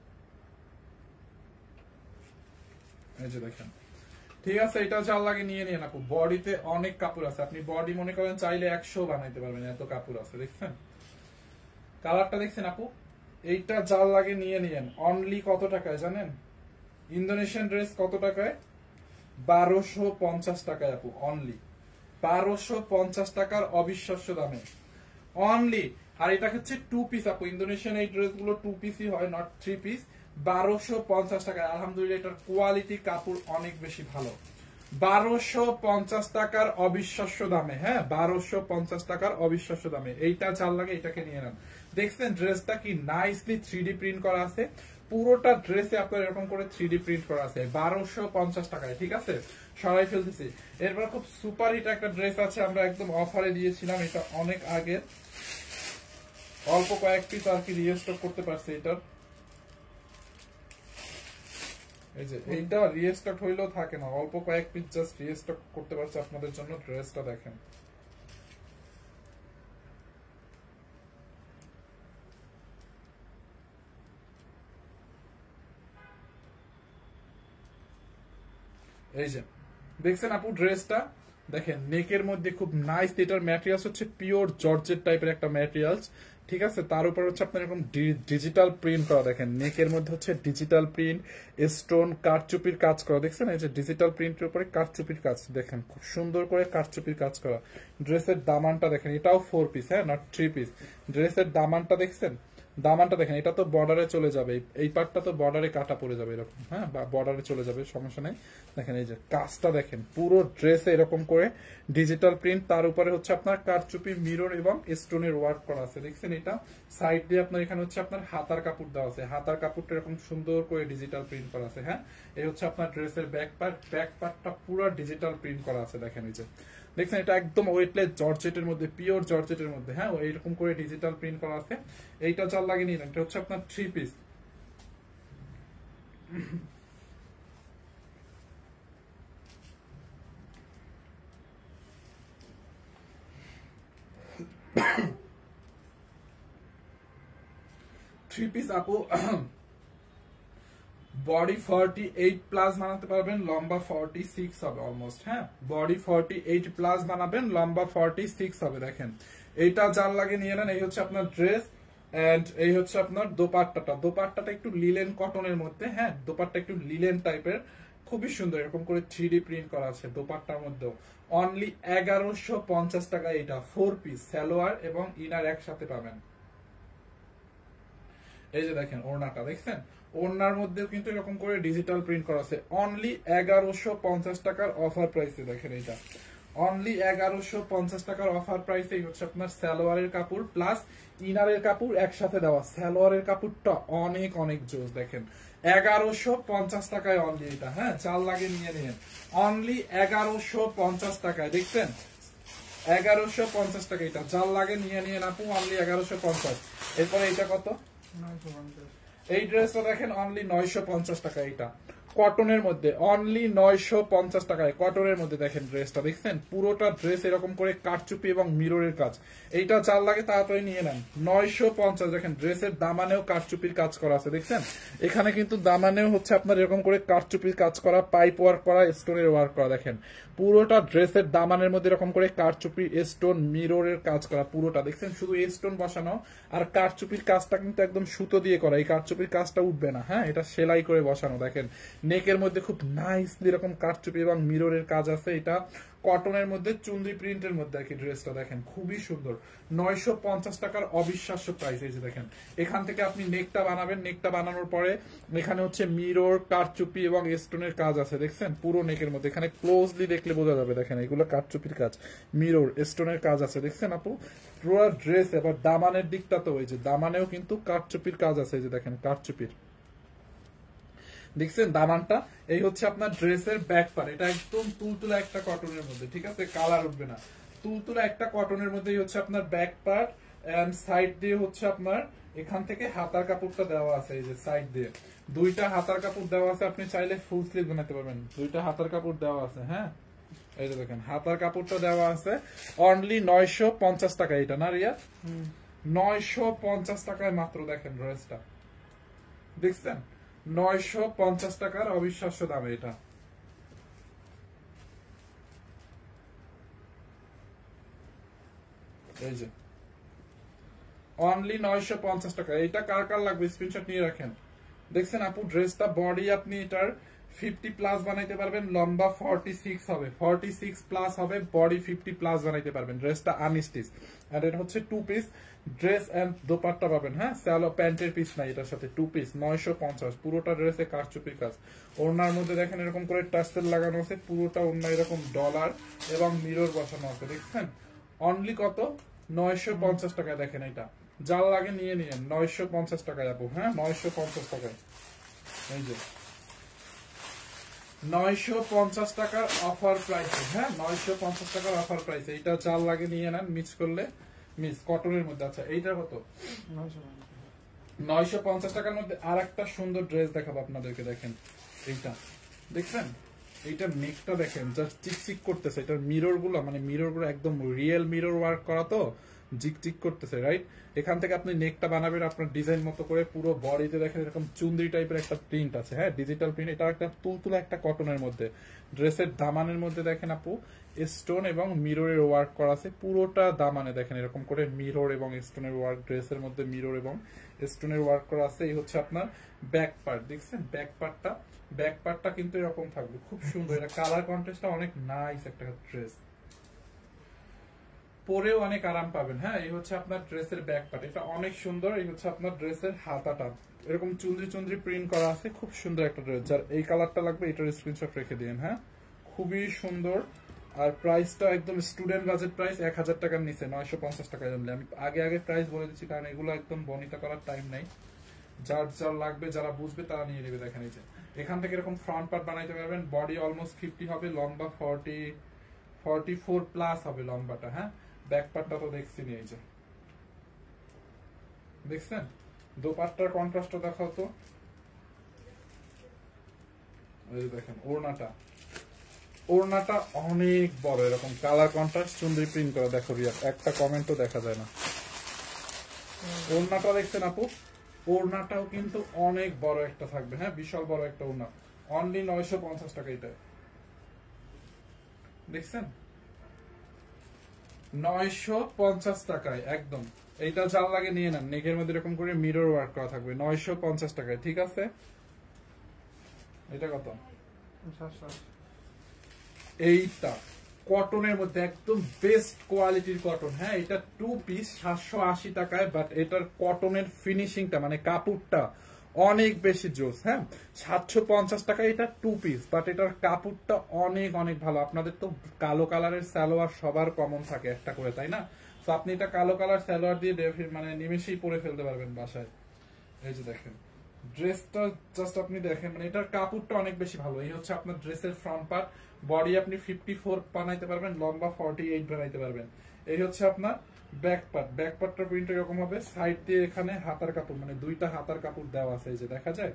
এই যে দেখেন, ঠিক আছে, এটা যার লাগে নিয়ে নিন আপু। বডিতে অনেক কাপড় আছে, আপনি বডি মনে করেন চাইলে 100 বানাইতে পারবেন, এত কাপড় আছে। দেখছেন কালারটা, দেখছেন আপু, এইটা যার লাগে নিয়ে নিন। অনলি কত টাকায় জানেন? ইন্দোনেশিয়ান ড্রেস কত টাকায়? 1250 টাকায় আপু, অনলি 1250 টাকার অবিশ্বাস্য দামে অনলি। আর এটা হচ্ছে 2 পিস আপু, ইন্দোনেশিয়ান এই ড্রেসগুলো 2 পিসই হয়, নট 3 পিস। 1250 টাকায়, আলহামদুলিল্লাহ এটার কোয়ালিটি কাপড় অনেক বেশি ভালো। 1250 টাকার অবিশ্বাস্য দামে, হ্যাঁ 1250 টাকার অবিশ্বাস্য দামে। এইটা চাল লাগে এটাকে নিয়ে নেন। দেখছেন ড্রেসটা কি নাইসলি 3D প্রিন্ট করা আছে, পুরোটা ড্রেসে আপনার এরকম করে 3D প্রিন্ট করা আছে 1250 টাকায়, ঠিক আছে, সরাই ফেলতেছি। এরপর খুব সুপার হিট একটা ড্রেস আছে, আমরা একদম অফারে দিয়েছিলাম, এটা অনেক আগে, অল্প কয়েক পিস আর কি রিস্টক করতে পারছে এটার। এই যে এইটা রিস্টক হইলেও থাকে না, অল্প কয়েক পিস জাস্ট রিস্টক করতে পারছে আপনাদের জন্য। ড্রেসটা দেখেন, এই যে দেখছেন আপু ড্রেসটা, দেখেন নেকের মধ্যে খুব নাইস, এটার ম্যাটেরিয়ালস হচ্ছে পিওর জর্জেট টাইপের একটা ম্যাটেরিয়ালস, ঠিক আছে। তার উপর হচ্ছে আপনার এরকম ডিজিটাল প্রিন্ট করা, দেখেন নেকের মধ্যে হচ্ছে ডিজিটাল প্রিন্ট, স্টোন কারচুপির কাজ করা। দেখছেন এই যে ডিজিটাল প্রিন্টের উপরে কারচুপির কাজ, দেখেন খুব সুন্দর করে কারচুপির কাজ করা। ড্রেসের দামানটা দেখেন, এটাও 4 পিস, হ্যাঁ নট 3 পিস। ড্রেসের দামানটা দেখছেন, দামানটা দেখেন, এটা তো বর্ডারে চলে যাবে, এই পার্টটা তো বর্ডারে কাটা পড়ে যাবে এরকম, হ্যাঁ বা বর্ডারে চলে যাবে, সমস্যা নেই। দেখেন এই যে কাজটা দেখেন, পুরো ড্রেসে এরকম করে ডিজিটাল প্রিন্ট, তার উপরে হচ্ছে আপনার কারচুপি মিরর এবং স্টোনের ওয়ার্ক করা আছে। দেখছেন এটা সাইড দিয়ে আপনার এখানে হচ্ছে আপনার হাতার কাপড় দেওয়া আছে, হাতার কাপড়টা এরকম সুন্দর করে ডিজিটাল প্রিন্ট করা আছে, হ্যাঁ। এই হচ্ছে আপনার ড্রেসের ব্যাক পার্টটা পুরো ডিজিটাল প্রিন্ট করা আছে। দেখেন এই যে দেখছেন, এটা একদম ওয়েটলেস জর্জেটের মধ্যে, পিওর জর্জেটের মধ্যে, হ্যাঁ এইরকম করে ডিজিটাল প্রিন্ট করা আছে। এইটা চাল লাগে নিন, এটা হচ্ছে আপনার 3 পিস। থ্রি পিস আপু, বডি 48 প্লাস বানাতে পারবেন, লম্বা 46 হবে অলমোস্ট, হ্যাঁ বডি 48 প্লাস বানাবেন, লম্বা 46 হবে। দেখেন এইটা যার লাগে নিয়ে নেন। এই হচ্ছে আপনার ড্রেস, এন্ড এই হচ্ছে আপনার দোপাট্টাটা। দোপাট্টাটা একটু লিলেন কটনের মধ্যে, হ্যাঁ দোপাট্টা একটু লিলেন টাইপের, খুবই সুন্দর, এরকম করে 3D প্রিন্ট করা আছে দোপাট্টার মধ্যেও। অনলি 1150 টাকা এটা, 4 পিস সালোয়ার এবং ইনার একসাথে পাবেন। এই যে দেখেন ওড়নাটা, দেখছেন ওড়নার মধ্যেও কিন্তু এরকম করে ডিজিটাল প্রিন্ট করা আছে। অনলি 1150 টাকার অফার প্রাইসে, দেখেন এটা অনলি 1150 টাকার অফার প্রাইসে হচ্ছে আপনার সালোয়ারের কাপড় প্লাস ইনারের কাপড় একসাথে দেওয়া। সালোয়ারের কাপড়টা অনেক অনেক জোস, দেখেন 1150 টাকায় অনলি এটা, হ্যাঁ চাল লাগে নিয়ে নিন। অনলি 1150 টাকায়, দেখছেন 1150 টাকা, এটা চাল লাগে নিয়ে নিয়ে আপু, অনলি 1150। এরপরে এটা কত? এই ড্রেসটা দেখেন অনলি 950 টাকা, এটা কটনের মধ্যে অনলি 950 টাকায় কটনের মধ্যে দেখেন ড্রেসটা দেখছেন পুরোটা ড্রেস এরকম করে কারচুপি এবং মিররের কাজ। এইটা যার লাগে তাড়াতাড়ি নিয়ে নেন। 950 দেখেন ড্রেসের দামানেও কারচুপির কাজ করা আছে দেখছেন, এখানে কিন্তু দামানেও হচ্ছে আপনার এরকম করে কারচুপির কাজ করা, পাইপ ওয়ার্ক করা, স্টোনের ওয়ার্ক করা। দেখেন পুরোটা ড্রেসের দামানের মধ্যে এরকম করে কারচুপি স্টোন মিররের কাজ করা পুরোটা দেখছেন, শুধু স্টোন বসানো আর কারচুপির কাজটা কিন্তু একদম সুতো দিয়ে করা, এই কারচুপির কাজটা উঠবে না। হ্যাঁ, এটা সেলাই করে বসানো। দেখেন নেকের মধ্যে খুব নাইসলি এরকম কারচুপি এবং মিররের কাজ আছে। এটা কটনের মধ্যে চুনরি প্রিন্টের মধ্যে আর কি ড্রেসটা দেখেন খুবই সুন্দর। 950 টাকার অবিশ্বাস্য প্রাইস। এই যে দেখেন এখান থেকে আপনি নেকটা বানাবেন, নেকটা বানানোর পরে এখানে হচ্ছে মিরর কারচুপি এবং স্টোনের কাজ আছে দেখছেন পুরো নেকের মধ্যে, এখানে ক্লোজলি দেখলে বোঝা যাবে। দেখেন এগুলো কারচুপির কাজ, মিরর স্টোনের কাজ আছে দেখছেন আপু পুরো ড্রেস। এবার দামানের দিকটা তো ওই যে দামানেও কিন্তু কারচুপির কাজ আছে, এই যে দেখেন কারচুপির দেখছেন দামানটা। এই হচ্ছে আপনার ড্রেসের ব্যাক পার্ট, এটা একদম তুলতুলা একটা কটনের মধ্যে, ঠিক আছে, কালার উঠবে না, তুলতুলা একটা কটনের মধ্যেই হচ্ছে আপনার ব্যাক পার্ট। এন্ড সাইড দিয়ে হচ্ছে আপনার এখান থেকে হাতার কাপড়টা দেওয়া আছে, এই যে সাইড দিয়ে দুইটা হাতার কাপড় দেওয়া আছে, আপনি চাইলে ফুল স্লিভ বানাতে পারবেন, দুইটা হাতার কাপড় দেওয়া আছে। হ্যাঁ, এই যে দেখেন হাতার কাপড়টা দেওয়া আছে অনলি 950 টাকা। এটা না রিয়া 950 টাকায় মাত্র দেখেন ড্রেসটা দেখছেন, 950 টাকার অবিশ্বাস্য দামে এটা। এই যে অনলি 950 টাকা। এটা কার কার লাগবে স্ক্রিনশট নিয়ে রাখেন। দেখছেন আপু ড্রেসটা বডি আপনি এটার 50 প্লাস বানাইতে পারবেন, লম্বা 46 হবে, 46 প্লাস হবে, বডি 50 প্লাস বানাইতে পারবেন। ড্রেসটা আনস্টিচ আর এটা হচ্ছে 2 পিস ড্রেস এন্ড দোপাট্টা পাবেন। হ্যাঁ, স্যালো প্যান্টের পিস নাই, এটার সাথে 2 পিস 950। পুরোটা ড্রেসে কারচুপির কাজ, ওড়নার মধ্যে দেখেন এরকম করে টাসেল লাগানো আছে, পুরোটা ওড়না এরকম ডলার এবং মিরর বসানো আছে দেখছেন। অনলি কত 950 টাকায় দেখেন, এটা যার লাগে নিয়ে নিয়েন 950 টাকায় আপু। হ্যাঁ 950 টাকায়, এই যে 950 টাকার অফার প্রাইসে। হ্যাঁ 950 টাকার অফার প্রাইসে, এইটা চাল লাগে নিয়ে নেন, মিস করলে মিস। কটনের মধ্যে আচ্ছা এইটা কত 950 টাকার মধ্যে আর একটা সুন্দর ড্রেস দেখাবো আপনাদেরকে। দেখেন এইটা দেখছেন, এইটার নেকটা দেখেন জাস্ট চিকচিক করতেছে, এটার মিরর গুলো মানে মিরর গুলো একদম রিয়েল মিরর ওয়ার্ক করা তো জিকচিক করতেছে রাইট। এখান থেকে আপনি নেকটা বানাবেন আপনার ডিজাইন মতো করে, পুরো বডিতে দেখেন এরকম চুন্দ্রি টাইপের একটা প্রিন্ট আছে। হ্যাঁ ডিজিটাল প্রিন্ট, এটা একটা তুলতুলা একটা কটনের মধ্যে। ড্রেসের দামানের মধ্যে দেখেন আপু স্টোন এবং মিররের ওয়ার্ক করা আছে, পুরোটা দামানে দেখেন এরকম করে মিরর এবং স্টোনের ওয়ার্ক, ড্রেসের মধ্যে মিরর এবং স্টোনের ওয়ার্ক করা আছে। এই হচ্ছে আপনার ব্যাক পার্ট দেখছেন, ব্যাক পার্টটা কিন্তু এরকম থাকবে খুব সুন্দর। এটা কালার কন্ট্রাস্টটা অনেক নাইস একটা ড্রেস, পরেও অনেক আরাম পাবেন। হ্যাঁ এই হচ্ছে আপনার ড্রেসের ব্যাক পার্ট, এটা অনেক সুন্দর। এই হচ্ছে আপনার ড্রেসের হাতাটা এরকম চুন্দ্রি চুন্দ্রি প্রিন্ট করা আছে, খুব সুন্দর একটা ড্রেস। যার এই কালারটা লাগবে এটার স্ক্রিনশট রেখে দিন। হ্যাঁ খুবই সুন্দর। আর প্রাইসটা একদম স্টুডেন্ট বাজেট প্রাইস, 1000 টাকার নিচে 950 টাকা জানলে। আমি আগে প্রাইস বলে দিচ্ছি কারণ এগুলো একদম বনিতা করার টাইম নাই, যার যার লাগবে যারা বুঝবে তারা নিয়ে নেবে। দেখেন এই যে এখান থেকে এরকম ফ্রন্ট পার্ট বানাইতে পারবেন, বডি অলমোস্ট 50 হবে, লম্বা 44 প্লাস হবে লম্বাটা। হ্যাঁ ব্যাক পার্টটা তো দেখছি, এই যে দেখছেন। দোপাট্টার কন্ট্রাস্টটা দেখাও তো, এই দেখেন ওড়নাটা অনেক বড়, এরকম কালার কন্ট্রাস্ট চুন্দ্রি প্রিন্ট করা। দেখো রিয়া একটা কমেন্টও দেখা যায় না। ওড়নাটা দেখছেন আপু, ওড়নাটাও কিন্তু অনেক বড় একটা থাকবে। হ্যাঁ বিশাল বড় একটা ওড়না, অনলি 950 টাকা। এটা দেখছেন 950 টাকায় একদম। এইটা যার লাগে নিয়ে নেন, নেকের মধ্যে এরকম করে মিরর ওয়ার্ক করা থাকবে 950 টাকায়, ঠিক আছে। এটা কত? এইটা কটনের মধ্যে একদম বেস্ট কোয়ালিটির কটন। হ্যাঁ এটা 2 পিস 780 টাকায়, বাট এটার কটনের ফিনিশিংটা মানে কাপড়টা অনেক বেশি জোস। হ্যাঁ 750 টাকা এটা 2 পিস, বাট এটার কাপড়টা অনেক অনেক ভালো। আপনাদের তো কালো কালারের সালোয়ার সবার কমন থাকে একটা করে, তাই না? তো আপনি এটা কালো কালার সালোয়ার দিয়ে মানে নিমেষেই পরে ফেলতে পারবেন বাসায়। এই যে দেখেন ড্রেসটা জাস্ট আপনি দেখেন, মানে এটার কাপড়টা অনেক বেশি ভালো। এই হচ্ছে আপনার ড্রেসের ফ্রন্ট পার্ট, বডি আপনি 54 বানাইতে পারবেন, লম্বা 48 বানাইতে পারবেন। এই হচ্ছে আপনার ব্যাক পার্টটার প্রিন্ট এরকম হবে, সাইড দিয়ে এখানে হাতার কাপড় মানে দুইটা হাতার কাপড় দেওয়া আছে, এই যে দেখা যায়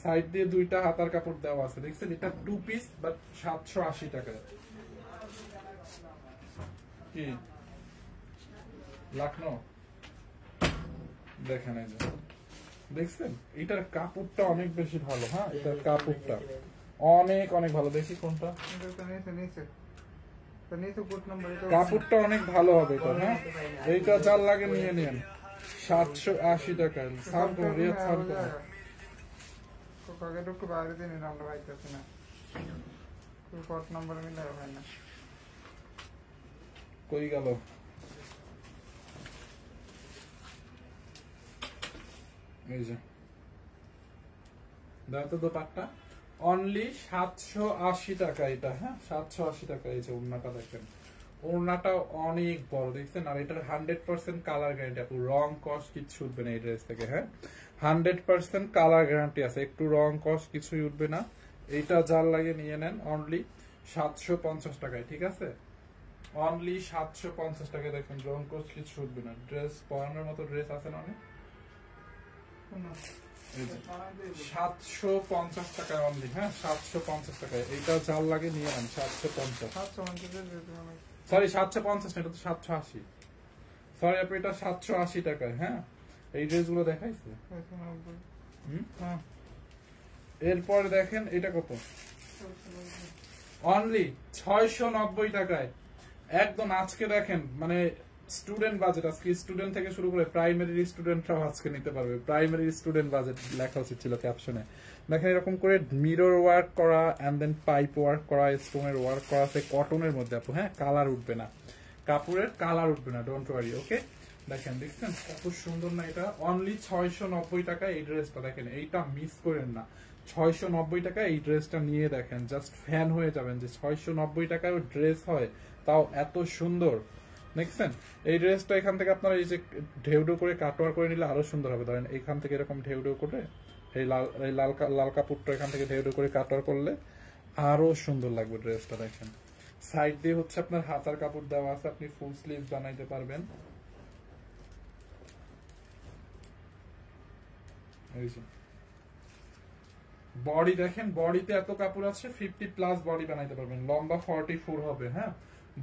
সাইড দিয়ে দুইটা হাতার কাপড় দেওয়া আছে, দেখছেন? এটা 2 পিস বাট 780 টাকা। কি লাখনো দেখেন, এই যে দেখছেন, এটার কাপড়টা অনেক বেশি ভালো। হ্যাঁ, এটার কাপড়টা অনেক অনেক ভালো। দেখি কোনটা, কাপড়টা অনেক ভালো হবে এটা। হ্যাঁ, এইটা যার লাগে নিয়ে নেন, 780 টাকা। কই গেল? এই যে দাও তো দোপাট্টা, অনলি 780 টাকা এটা। হ্যাঁ, 780 টাকা। এই যে ওড়নাটা দেখেন, ওড়নাটা অনেক বড়, দেখছেন? আর এটার 100% কালার গ্যারান্টি, আপু রং কস কিছু উঠবে না এই ড্রেস থেকে। হ্যাঁ, 100% কালার গ্যারান্টি আছে, একটু রং কস কিছুই উঠবে না। এইটা যার লাগে নিয়ে নেন, অনলি 750 টাকায়। ঠিক আছে, অনলি 750 টাকায়। দেখেন রং কস কিছু উঠবে না, ড্রেস পরানোর মতো ড্রেস আছে না অনেক। 750 টাকায় অনলি। হ্যাঁ, 750 টাকায়। এইটা যার লাগে নিয়ে নেন, 750। সরি 750 না, এটা তো 780। সরি আপু, এটা 780 টাকায়। হ্যাঁ, এই ড্রেস গুলো দেখাইছে। এরপরে দেখেন এটা কত, অনলি 690 টাকায় একদম। আজকে দেখেন মানে স্টুডেন্ট বাজেট, আজকে স্টুডেন্ট থেকে শুরু করে প্রাইমারি স্টুডেন্টরাও আজকে নিতে পারবে। প্রাইমারি স্টুডেন্ট বাজেট লেখা উচিত ছিল ক্যাপশনে। দেখেন এরকম করে মিরর ওয়ার্ক করা এন্ড দেন পাইপ ওয়ার্ক করা, স্টোনের ওয়ার্ক করা আছে কটনের মধ্যে আপু। হ্যাঁ, কালার উঠবে না, কাপড়ের কালার উঠবে না, ডোন্ট ওয়ারি। ওকে, দেখেন দেখছেন কত সুন্দর না এটা? অনলি 690 টাকা এই ড্রেসটা। দেখেন এইটা মিস করেন না, 690 টাকা এই ড্রেসটা নিয়ে দেখেন, জাস্ট ফ্যান হয়ে যাবেন যে 690 টাকার ড্রেস হয়, তাও এত সুন্দর। দেখছেন এই ড্রেসটা এখান থেকে আপনারা এই যে ঢেউ ঢেউ করে কাটওয়ার করে নিলে আরো সুন্দর হবে। ধরেন এখান থেকে এরকম ঢেউ ঢেউ করে এই লাল কাপড়টা এখান থেকে ঢেউ ঢেউ করে কাটওয়ার করলে আরো সুন্দর লাগবে ড্রেসটা। দেখেন সাইড দিয়ে হচ্ছে আপনার হাতার কাপড় দেওয়া আছে, আপনি ফুল স্লিভ বানাইতে পারবেন। বডি দেখেন, বডিতে এত কাপড় আছে, 50+ বডি বানাইতে পারবেন, লম্বা 44 হবে। হ্যাঁ,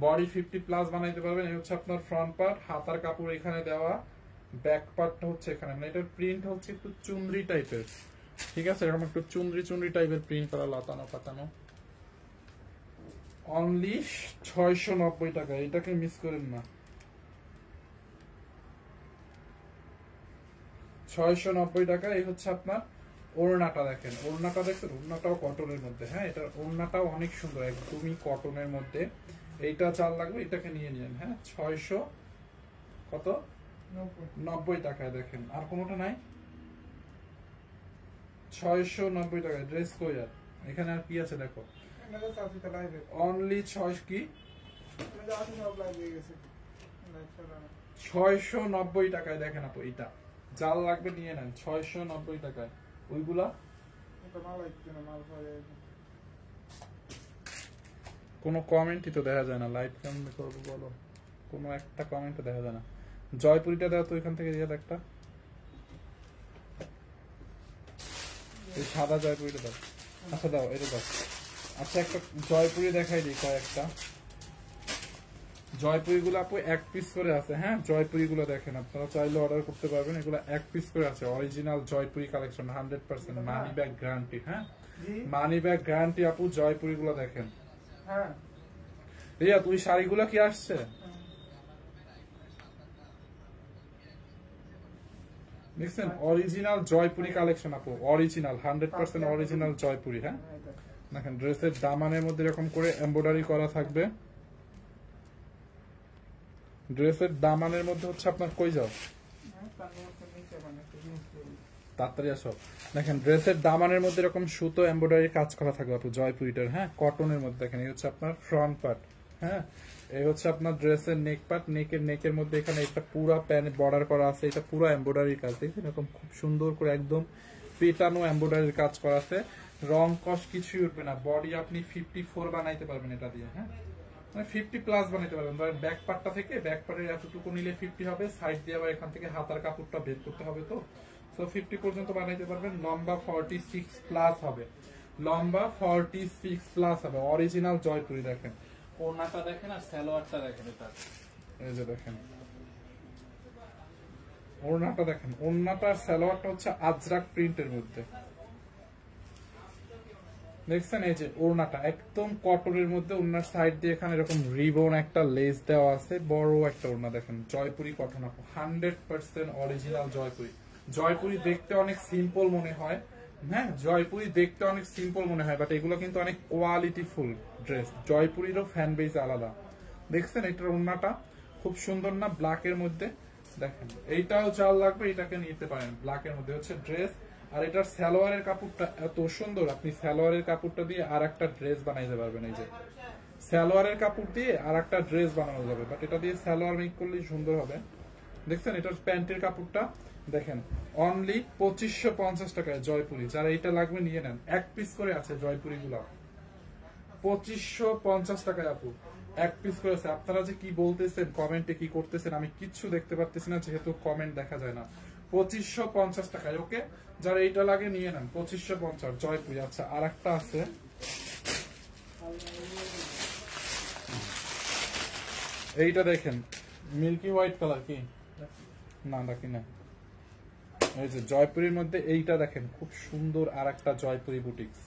বডি 50+ বানাইতে পারবেন। এই হচ্ছে আপনার ফ্রন্ট পার্ট, হাতার কাপড় এখানে দেওয়া, ব্যাক পার্টটা হচ্ছে এখানে। মানে এটার প্রিন্ট হচ্ছে একটু চুনরি টাইপের। ঠিক আছে, এরকম একটু চুনরি চুনরি টাইপের প্রিন্ট করা, লাতানো পাতানো। অনলি 690 টাকা, এটাকে মিস করেন না। 690 টাকা। এই হচ্ছে আপনার ওড়নাটা। দেখেন ওড়নাটা, দেখছেন ওড়নাটাও কটনের মধ্যে। হ্যাঁ, এটা ওড়নাটাও অনেক সুন্দর, একদমই কটনের মধ্যে। এইটা চাল লাগবে, এটাকে নিয়ে নিন। হ্যাঁ, 600 কত 90 টাকায়। দেখেন আর কোনোটা নাই, 690 টাকায় ড্রেস কই আর এখানে আর কি আছে দেখো, অনলি 6 কি 690 টাকায়। দেখেন আপু এইটা জাল লাগবে নিয়ে নেন, 690 টাকায়। ওইগুলা কোনো কমেন্টই তো দেখা যায় না, লাইভ কেমন করবো বলো? কোনো একটা কমেন্ট দেখা যায় না। জয়পুরিটা দাও তো এখান থেকে, একটা এই সাদা জয়পুরিটা দাও। আচ্ছা দাও, এটা দাও। আচ্ছা একটা জয়পুরি দেখাই দিই কয়েকটা। জয়পুরি গুলো আপু 1 পিস করে আছে। হ্যাঁ, জয়পুরি গুলো দেখেন, আপনারা চাইলে অর্ডার করতে পারবেন। এগুলো 1 পিস করে আছে, original Jaipuri collection, 100% money bag guarantee. হ্যাঁ, মানি ব্যাগ গ্যারান্টি আপু। জয়পুরি গুলো দেখেন। হ্যাঁ রিয়া, তুই শাড়িগুলো কি আসছে? দেখছেন অরিজিনাল জয়পুরি কালেকশন আপু, অরিজিনাল 100% অরিজিনাল জয়পুরি। হ্যাঁ, দেখেন ড্রেসের দামানের মধ্যে এরকম করে এমব্রয়ডারি করা থাকবে। ড্রেসের দামানের মধ্যে হচ্ছে আপনার কই যাও তাড়াতাড়ি আসো। দেখেন ড্রেসের দামানের মধ্যে এরকম সুতো এমব্রয়ডারি কাজ করা থাকবে আপু জয়পুরিটার। হ্যাঁ, কটনের মধ্যে। দেখেন এই হচ্ছে আপনার ফ্রন্ট পার্ট। হ্যাঁ, এই হচ্ছে আপনার ড্রেসের নেক পার্ট। নেকের মধ্যে এখানে একটা পুরো প্যান বর্ডার করা আছে, এটা পুরো এমব্রয়ডারি কাজ। দেখেন এরকম খুব সুন্দর করে একদম পেটানো এমব্রয়ডারির কাজ করা আছে, রং কস কিছুই উঠবে না। বডি আপনি 54 বানাইতে পারবেন এটা দিয়ে। হ্যাঁ, মানে 50+ বানাইতে পারবেন। ধরেন ব্যাক পার্টটা থেকে, ব্যাক পার্টের এতটুকু নিলে 50 হবে, সাইড দিয়ে আবার এখান থেকে হাতার কাপড়টা বের করতে হবে, তো সো 50 পর্যন্ত বানাইতে পারবেন। লম্বা 46 প্লাস হবে, লম্বা 46 প্লাস হবে, অরিজিনাল জয়পুরি। দেখেন ওড়নাটা দেখেন আর সালোয়ারটা দেখেন, এটা এই যে দেখেন ওড়নাটা দেখেন, ওড়নাটা আর সালোয়ারটা হচ্ছে আজরাক প্রিন্টের মধ্যে, দেখছেন? এই যে ওড়নাটা একদম কটনের মধ্যে, ওড়নার সাইড দিয়ে এখানে এরকম রিবন একটা লেস দেওয়া আছে, বড় একটা ওড়না। দেখেন জয়পুরি কটন আপু, 100% অরিজিনাল জয়পুরি। জয়পুরি দেখতে অনেক সিম্পল মনে হয়, হ্যাঁ জয়পুরি দেখতে অনেক সিম্পল মনে হয়, বাট এগুলো কিন্তু অনেক কোয়ালিটিফুল ড্রেস। জয়পুরিরও ফ্যান বেস আলাদা। দেখছেন এটার ওড়নাটা খুব সুন্দর না, ব্ল্যাকের মধ্যে। দেখেন এইটাও চাল লাগবে, এটাকে নিতে পারেন, ব্ল্যাকের মধ্যে হচ্ছে ড্রেস। আর এটার সালোয়ারের কাপড়টা এত সুন্দর, আপনি সালোয়ারের কাপড়টা দিয়ে আর একটা ড্রেস বানাইতে পারবেন। এই যে সালোয়ারের কাপড় দিয়ে আর একটা ড্রেস বানানো যাবে, বাট এটা দিয়ে সালোয়ার মেক করলেই সুন্দর হবে। দেখছেন এটার প্যান্টের কাপড়টা দেখেন, অনলি 2550 টাকায় জয়পুরি। যারা এটা লাগবে নিয়ে নেন, এক পিস করে আছে জয়পুরি গুলা, 2550 টাকায় আপু এক পিস করে আছে। আপনারা যে কি বলতেছেন কমেন্টে, কি করতেছেন আমি কিচ্ছু দেখতে পারতেছি না, যেহেতু কমেন্ট দেখা যায় না। 2550 টাকায়, ওকে? যারা এইটা লাগে নিয়ে নেন, 2550 জয়পুরি। আচ্ছা আর একটা আছে, এইটা দেখেন মিল্কি হোয়াইট কালার, কি না নাকি না, এই যে জয়পুরির মধ্যে এইটা দেখেন খুব সুন্দর, আর একটা জয়পুরি বুটিক্স।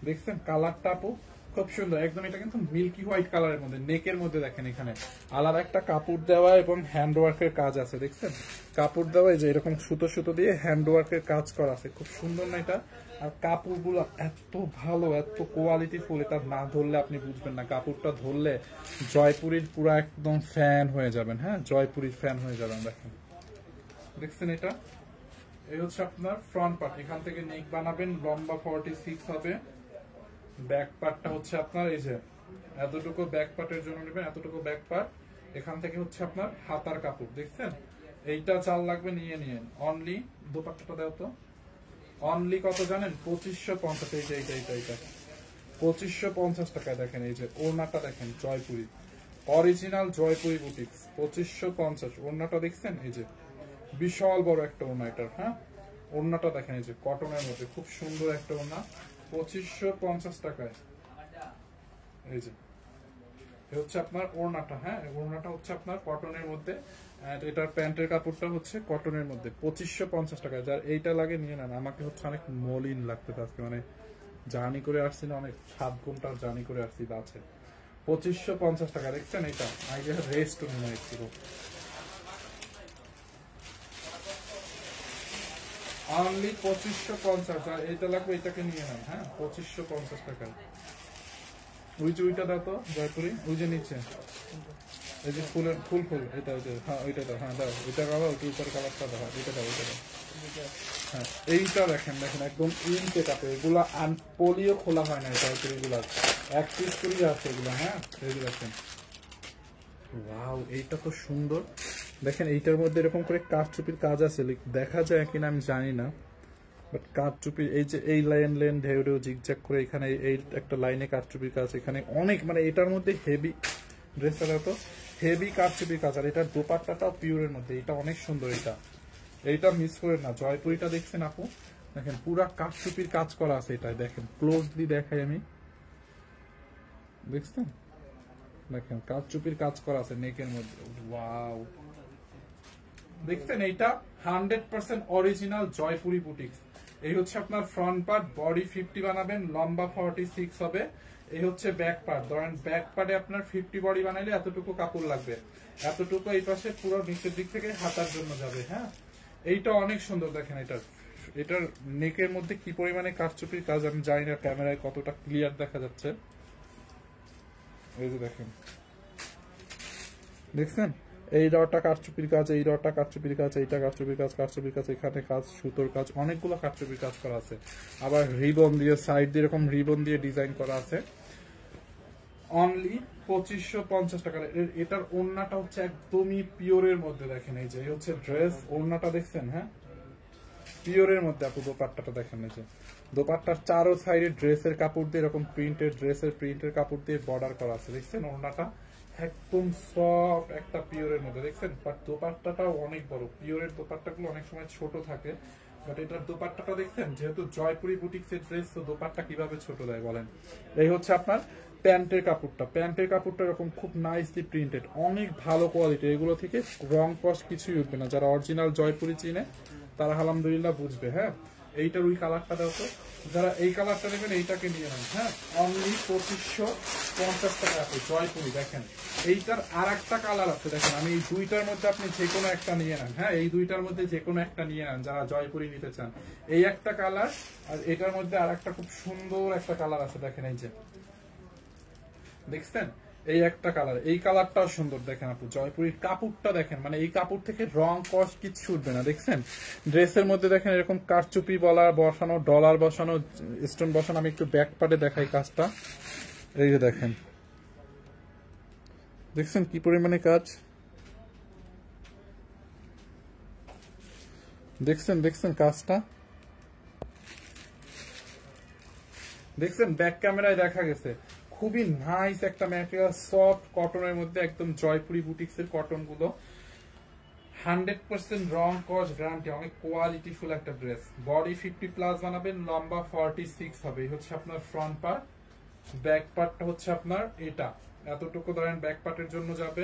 দেখছেন কালারটা আপু খুব সুন্দর একদম, এটা কিন্তু মিল্কি হোয়াইট কালারের মধ্যে, নেকের মধ্যে দেখেন এখানে আলাদা একটা কাপড় দেওয়া এবং হ্যান্ড ওয়ার্কের কাজ আছে। দেখছেন কাপড় দেওয়া, এই যে এরকম সুতো সুতো দিয়ে হ্যান্ড ওয়ার্কের কাজ করা আছে, খুব সুন্দর না এটা? আর কাপড়গুলো এত ভালো, এত কোয়ালিটি ফুল, এটা না ধরলে আপনি বুঝবেন না, কাপড়টা ধরলে জয়পুরির পুরো একদম ফ্যান হয়ে যাবেন। হ্যাঁ জয়পুরির ফ্যান হয়ে যাবেন। দেখেন দেখছেন এটা, এই হচ্ছে আপনার ফ্রন্ট পার্ট, এখান থেকে নেক বানাবেন, লম্বা 46 হবে। ব্যাক পার্টটা হচ্ছে আপনার এই যে এতটুকু ব্যাক পার্টের জন্য নেবেন, এতটুকু ব্যাক পার্ট। এখান থেকে হচ্ছে আপনার হাতার কাপড়। দেখছেন এইটা চাল লাগবে, নিয়ে নিয়েন। অনলি দোপাট্টাটা দাও তো, অনলি কত জানেন? 2550। এইটা এইটা এইটা এইটা 2550 টাকায়। দেখেন এই যে ওড়নাটা দেখেন, জয়পুরি অরিজিনাল জয়পুরি বুটিক্স, 2550 ওড়নাটা দেখছেন? এই যে বিশাল বড় একটা ওড়না এটার। হ্যাঁ ওড়নাটা দেখেন, এই যে কটনের মধ্যে খুব সুন্দর একটা ওড়না, 2550 টাকায়। এই যে হচ্ছে আপনার ওড়নাটা, হ্যাঁ ওড়নাটা হচ্ছে আপনার কটনের মধ্যে, এটার প্যান্টের কাপড়টা হচ্ছে কটনের মধ্যে, 2550 টাকায়। যার এইটা লাগে নিয়ে নেন। আমাকে হচ্ছে অনেক মলিন লাগতে আজকে, মানে জার্নি করে আসছি না, অনেক 7 ঘন্টার জার্নি করে আসছি বাসে। 2550 টাকা। দেখছেন এটা আগে রেস্ট নিয়ে একটু, অনলি 2550। আর এইটা লাগবে, এটাকে নিয়ে নেন। হ্যাঁ 2550 টাকায়। ওই যে ওইটা দাও তো জয়পুরি, ওই যে নিচে এই যে ফুলের ফুল ফুল, এটা ওইটা, হ্যাঁ ওইটা দাও, হ্যাঁ দাও ওইটা দাও, ওইটা উপর কালারটা দাও, ওইটা দাও, ওইটা দাও। হ্যাঁ এইটা দেখেন, দেখেন একদম ইনকে কাপে, এগুলা পোলিও খোলা হয় না জয়পুরি গুলা, এক পিস করেই আছে এগুলা। হ্যাঁ এই যে দেখেন, ওয়াও এইটা তো সুন্দর। দেখেন এইটার মধ্যে এরকম করে কাঠচুপির কাজ আছে, দেখা যায় কিনা আমি জানি না, বাট কাঠচুপির এই যে এই লাইন লাইন ঢেউ ঢেউ জিগজ্যাগ করে, এখানে এই একটা লাইনে কাঠচুপির কাজ, এখানে অনেক, মানে এটার মধ্যে হেভি ড্রেসটা তো হেভি কাঠচুপির কাজ। আর এটার দোপাট্টাটাও পিওরের মধ্যে, এটা অনেক সুন্দর। এইটা মিস করে না। জয়পুরিটা দেখছেন আপু, দেখেন পুরা কাঠচুপির কাজ করা আছে এটাই। দেখেন ক্লোজলি দেখাই আমি, দেখছেন দেখেন কাঠচুপির কাজ করা আছে নেকের মধ্যে। ওয়াও দেখছেন এইটা 100% অরিজিনাল জয়পুরি বুটিক্স। এই হচ্ছে আপনার ফ্রন্ট পার্ট, বডি 50 বানাবেন, লম্বা 46 হবে। এই হচ্ছে ব্যাক পার্ট, ধরেন ব্যাক পার্টে আপনার 50 বডি বানাইলে এতটুকু কাপড় লাগবে, এতটুকু এই পাশে পুরো নিচের দিক থেকে হাতার জন্য যাবে। হ্যাঁ এইটা অনেক সুন্দর। দেখেন এটার নেকের মধ্যে কি পরিমাণে কাঠচুপির কাজ আমি জানি না ক্যামেরায় কতটা ক্লিয়ার দেখা যাচ্ছে। এই যে দেখেন, দেখছেন এই রটা কাঠচুপির কাজ, এই রটা কাঠচুপির কাজ, এইটা কাঠচুপির কাজ, কাঠচুপির কাজ, এখানে কাজ, সুতোর কাজ, অনেকগুলো কাঠচুপির কাজ করা আছে। আবার রিবন দিয়ে সাইড দিয়ে এরকম রিবন দিয়ে ডিজাইন করা আছে। অনলি 2550 টাকা। এটার ওড়নাটা হচ্ছে একদমই পিওরের মধ্যে। দেখেন এই যে হচ্ছে ড্রেস, ওড়নাটা দেখছেন? হ্যাঁ পিওরের মধ্যে। আপু দোপাট্টাটা দেখেন, এই যে দোপাট্টার চারো সাইডে ড্রেসের কাপড় দিয়ে এরকম প্রিন্টের, ড্রেসের প্রিন্টের কাপড় দিয়ে বর্ডার করা আছে। দেখছেন ওড়নাটা একদম সফট একটা পিওরের মধ্যে দেখছেন, বাট দোপাট্টাটাও অনেক বড়। পিওরের দোপাট্টাগুলো অনেক সময় ছোট থাকে, বাট এটার দোপাট্টাটা দেখছেন, যেহেতু জয়পুরি বুটিক্সের ড্রেস, তো দোপাট্টা কিভাবে ছোট দেয় বলেন। এই হচ্ছে আপনার প্যান্টের কাপড়টা। প্যান্টের কাপড়টা এরকম খুব নাইসলি প্রিন্টেড, অনেক ভালো কোয়ালিটি। এগুলো থেকে রং কস কিছুই উঠবে না। যারা অরিজিনাল জয়পুরি চিনে তারা আলহামদুলিল্লাহ বুঝবে। হ্যাঁ, এইটার ওই কালারটা দাও তো। যারা এই কালারটা নেবেন এইটাকে নিয়ে নেন। হ্যাঁ, অনলি 2550 টাকা আছে জয়পুরি। দেখেন এইটার আর একটা কালার আছে, দেখেন আমি এই দুইটার মধ্যে আপনি যে কোনো একটা নিয়ে নেন। হ্যাঁ, এই দুইটার মধ্যে যে কোনো একটা নিয়ে নেন যারা জয়পুরি নিতে চান। এই একটা কালার, আর এটার মধ্যে আর একটা খুব সুন্দর একটা কালার আছে, দেখেন এই যে দেখছেন, এই একটা কালার, এই কালারটাও সুন্দর। দেখেন আপু জয়পুরির কাপড়টা দেখেন, মানে এই কাপড় থেকে রং কস কিচ্ছু উঠবে না। দেখছেন ড্রেসের মধ্যে দেখেন এরকম কারচুপি বসানো, ডলার বসানো, স্টোন বসানো। আমি একটু ব্যাক পার্টে দেখাই কাজটা। এই যে দেখেন, দেখছেন কি পরিমাণে কাজ, দেখছেন কাজটা, দেখছেন ব্যাক ক্যামেরায় দেখা গেছে। খুবই নাইস একটা ম্যাটেরিয়াল, সফট কটনের মধ্যে, একদম জয়পুরি বুটিক্সের কটন গুলো। 100% রং কস গ্যারান্টি, অনেক কোয়ালিটিফুল একটা ড্রেস। বডি 50+ বানাবেন, লম্বা 46 হবে। এই হচ্ছে আপনার ফ্রন্ট পার্ট। ব্যাক পার্টটা হচ্ছে আপনার এটা এতটুকু ধরেন ব্যাক পার্টের জন্য যাবে।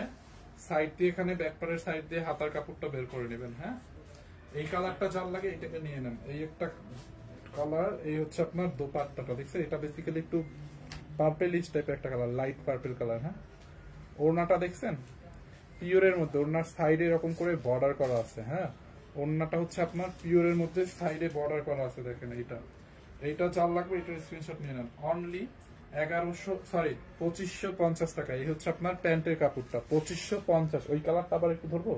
সাইড দিয়ে এখানে ব্যাক পার্টের সাইড দিয়ে হাতার কাপড়টা বের করে নেবেন। হ্যাঁ, এই কালারটা যার লাগে এটাকে নিয়ে নেন। এই একটা কালার। এই হচ্ছে আপনার দোপাট্টাটা, দেখছেন এটা বেসিক্যালি একটু পার্পেলিশ টাইপের একটা কালার, লাইট পার্পেল কালার। হ্যাঁ, ওড়নাটা দেখছেন পিওরের মধ্যে, ওড়নার সাইডে এরকম করে বর্ডার করা আছে। হ্যাঁ, ওড়নাটা হচ্ছে আপনার পিওরের মধ্যে সাইডে বর্ডার করা আছে। দেখেন এইটা চাল লাগবে, এটার স্ক্রিনশট নিয়ে নেন। অনলি 2550 টাকা। এই হচ্ছে আপনার প্যান্টের কাপড়টা 2550। ওই কালারটা আবার একটু ধরবো,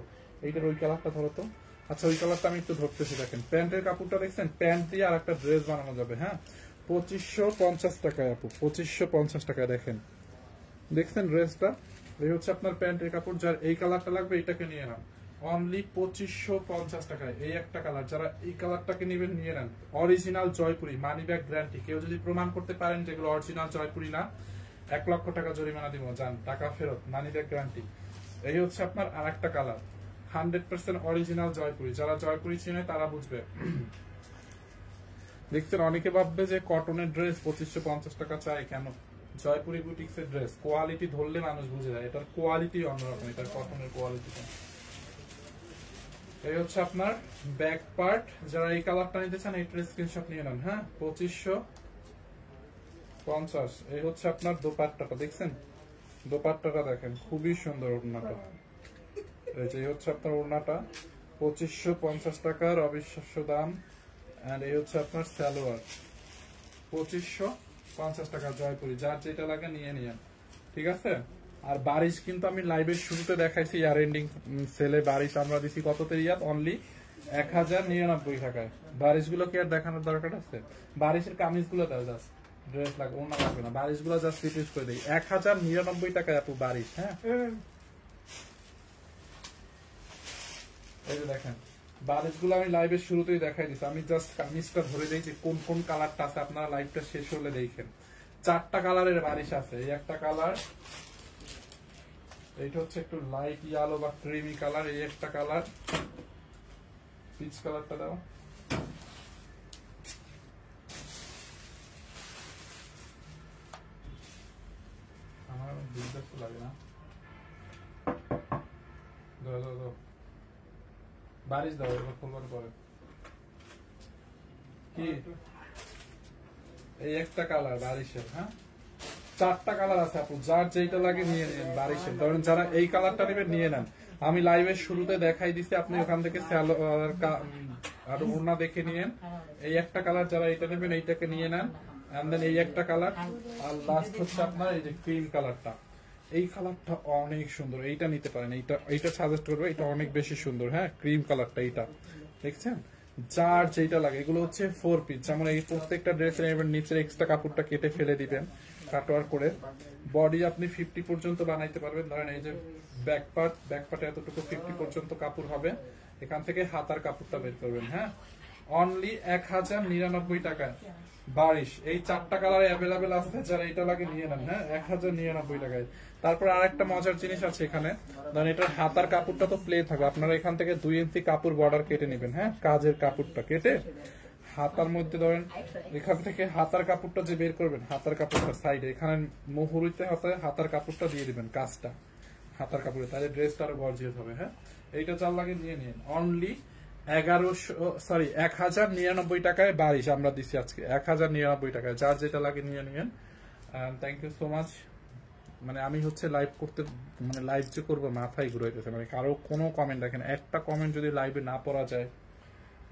এইটার ওই কালারটা ধরো তো। আচ্ছা, ওই কালারটা আমি একটু ধরতেছি। দেখেন প্যান্টের কাপড়টা দেখছেন, প্যান্ট দিয়ে আর একটা ড্রেস বানানো যাবে। হ্যাঁ, 2550 টাকায় আপু, 2550 টাকায়। দেখছেন ড্রেসটা, এই হচ্ছে আপনার প্যান্টের কাপড়। যার এই কালারটা লাগবে এটাকে নিয়ে নেন। অনলি 2550 টাকায় এই একটা কালার। যারা এই কালারটাকে নেবেন নিয়ে নেন। Original Jaipuri, money bag guarantee. কেউ যদি প্রমাণ করতে পারেন যেগুলো অরিজিনাল জয়পুরি না, 1 লক্ষ টাকা জরিমানা দিব, যান টাকা ফেরত, মানি ব্যাগ গ্যারান্টি। এই হচ্ছে আপনার আর একটা কালার, 100% অরিজিনাল জয়পুরি। যারা জয়পুরি চিনে তারা বুঝবে। দেখছেন অনেকে ভাববে যে কটনের ড্রেস 2550 টাকা চাই কেন। জয়পুরি বুটিক্সের ড্রেস কোয়ালিটি ধরলে মানুষ বুঝে যায়, এটার কোয়ালিটি অন্যরকম, এটার কটনের কোয়ালিটিটা। এই হচ্ছে আপনার ব্যাক পার্ট। যারা এই কালারটা নিতে চান এইটার স্ক্রিনশট নিয়ে নেন। হ্যাঁ, 2550। এই হচ্ছে আপনার দোপাট্টাটা, দেখছেন দোপাট্টাটা দেখেন খুবই সুন্দর। ওড়নাটা এই যে হচ্ছে আপনার ওড়নাটা, 2550 টাকার অবিশ্বাস্য দাম। এন্ড এই হচ্ছে আপনার সালোয়ার, 2550 টাকা জয়পুরি। যার যেটা লাগে নিয়ে নিয়েন, ঠিক আছে। আর বারিশ কিন্তু আমি লাইভের শুরুতে দেখাইছি, ইয়ার এন্ডিং সেলে বারিশ আমরা দিছি কততে রিয়াদ, অনলি 1099 টাকায়। বারিশ গুলো কি আর দেখানোর দরকার আছে? বারিশের কামিজ গুলো দাও, জাস্ট ড্রেস লাগবে, অন্য লাগবে না। বারিশ গুলো জাস্ট রিপিট করে দিই, 1099 টাকায় আপু বারিশ। হ্যাঁ, এই যে দেখেন বারিশ গুলো আমি লাইভের শুরুতেই দেখাই দিচ্ছি। আমি জাস্ট কামিজটা ধরে দিয়েছি কোন কোন কালারটা আছে, আপনারা লাইভটা শেষ হলে দেখেন। 4টা কালারের বারিশ আছে। এই একটা কালার, এইটা হচ্ছে একটু লাইট ইয়েলো বা ক্রিমি কালার। এই একটা কালার, পিচ কালারটা দাও। আমার বুঝতে লাগে না, দাও বারিশ দাও, এবার খুলবার পরে কি এই একটা কালার বারিশের। হ্যাঁ, 4টা কালার আছে আপু, যার যেটা লাগে নিয়ে নেন বারিশের। ধরেন যারা এই কালারটা নেবেন নিয়ে নেন। আমি লাইভের শুরুতে দেখাই দিচ্ছি, আপনি ওখান থেকে আর ওড়না দেখে নিয়েন। এই একটা কালার, যারা এটা নেবেন এইটাকে নিয়ে নেন। এন্ড দেন এই একটা কালার, আর লাস্ট হচ্ছে আপনার এই যে ক্রিম কালারটা। এই কালারটা অনেক সুন্দর, এইটা নিতে পারেন। এইটা সাজেস্ট করবে, এটা অনেক বেশি সুন্দর। হ্যাঁ, ক্রিম কালারটা, এইটা দেখছেন। যার যেটা লাগে, এগুলো হচ্ছে 4 পিস। যেমন এই প্রত্যেকটা ড্রেসের এবার নিচের এক্সট্রা কাপড়টা কেটে ফেলে দিবেন কাটওয়ার করে। বডি আপনি 50 পর্যন্ত বানাইতে পারবেন। ধরেন এই যে ব্যাক পার্টে এতটুকু 50 পর্যন্ত কাপড় হবে। এখান থেকে হাতার কাপড়টা বের করবেন। হ্যাঁ, অনলি 1099 টাকায় বারিশ। এই 4টা কালার অ্যাভেলেবেল আছে, যারা এটা লাগে নিয়ে নেন। হ্যাঁ, 1099 টাকায়। তারপর আরেকটা মজার জিনিস আছে এখানে, ধরেন এটার হাতার কাপড়টা তো প্লে থাকবে, আপনারা এখান থেকে 2 ইঞ্চি কাপড় বর্ডার কেটে নেবেন। হ্যাঁ, কাজের কাপড়টা কেটে হাতার মধ্যে ধরেন এখান থেকে হাতার কাপড়টা যে বের করবেন, হাতার কাপড়টা সাইডে এখানে মুহুরিতে হাতার কাপড়টা দিয়ে দিবেন, কাজটা হাতার কাপড়ে, তাহলে ড্রেসটা আরো গর্জিয়াস হবে। হ্যাঁ, এইটা চাল লাগে নিয়ে নিন। অনলি 1099 টাকায় বারিশ আমরা দিচ্ছি আজকে, 1099 টাকায়। যার যেটা লাগে নিয়ে নিন। Thank you so much. মানে আমি হচ্ছে লাইভ করতে, মানে লাইভ যে করবো মাথায় ঘুরাইতেছে, মানে কারো কোনো কমেন্ট দেখেন, একটা কমেন্ট যদি লাইভে না পড়া যায়,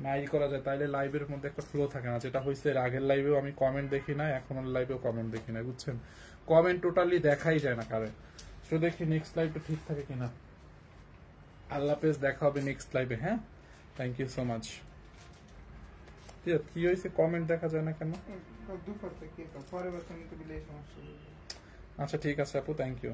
নাই করা যায়, তাইলে লাইভের মধ্যে একটা ফ্লো থাকে না। যেটা হয়েছে এর আগের লাইভেও আমি কমেন্ট দেখি না, এখন লাইভেও কমেন্ট দেখি না, বুঝছেন? কমেন্ট টোটালি দেখাই যায় না কারে। তো দেখি নেক্সট লাইভটা ঠিক থাকে কিনা। আল্লাহ হাফেজ, দেখা হবে নেক্সট লাইভে। হ্যাঁ, থ্যাংক ইউ সো মাচ। কি হয়েছে, কমেন্ট দেখা যায় না কেন? আচ্ছা ঠিক আছে আপু, থ্যাংক ইউ।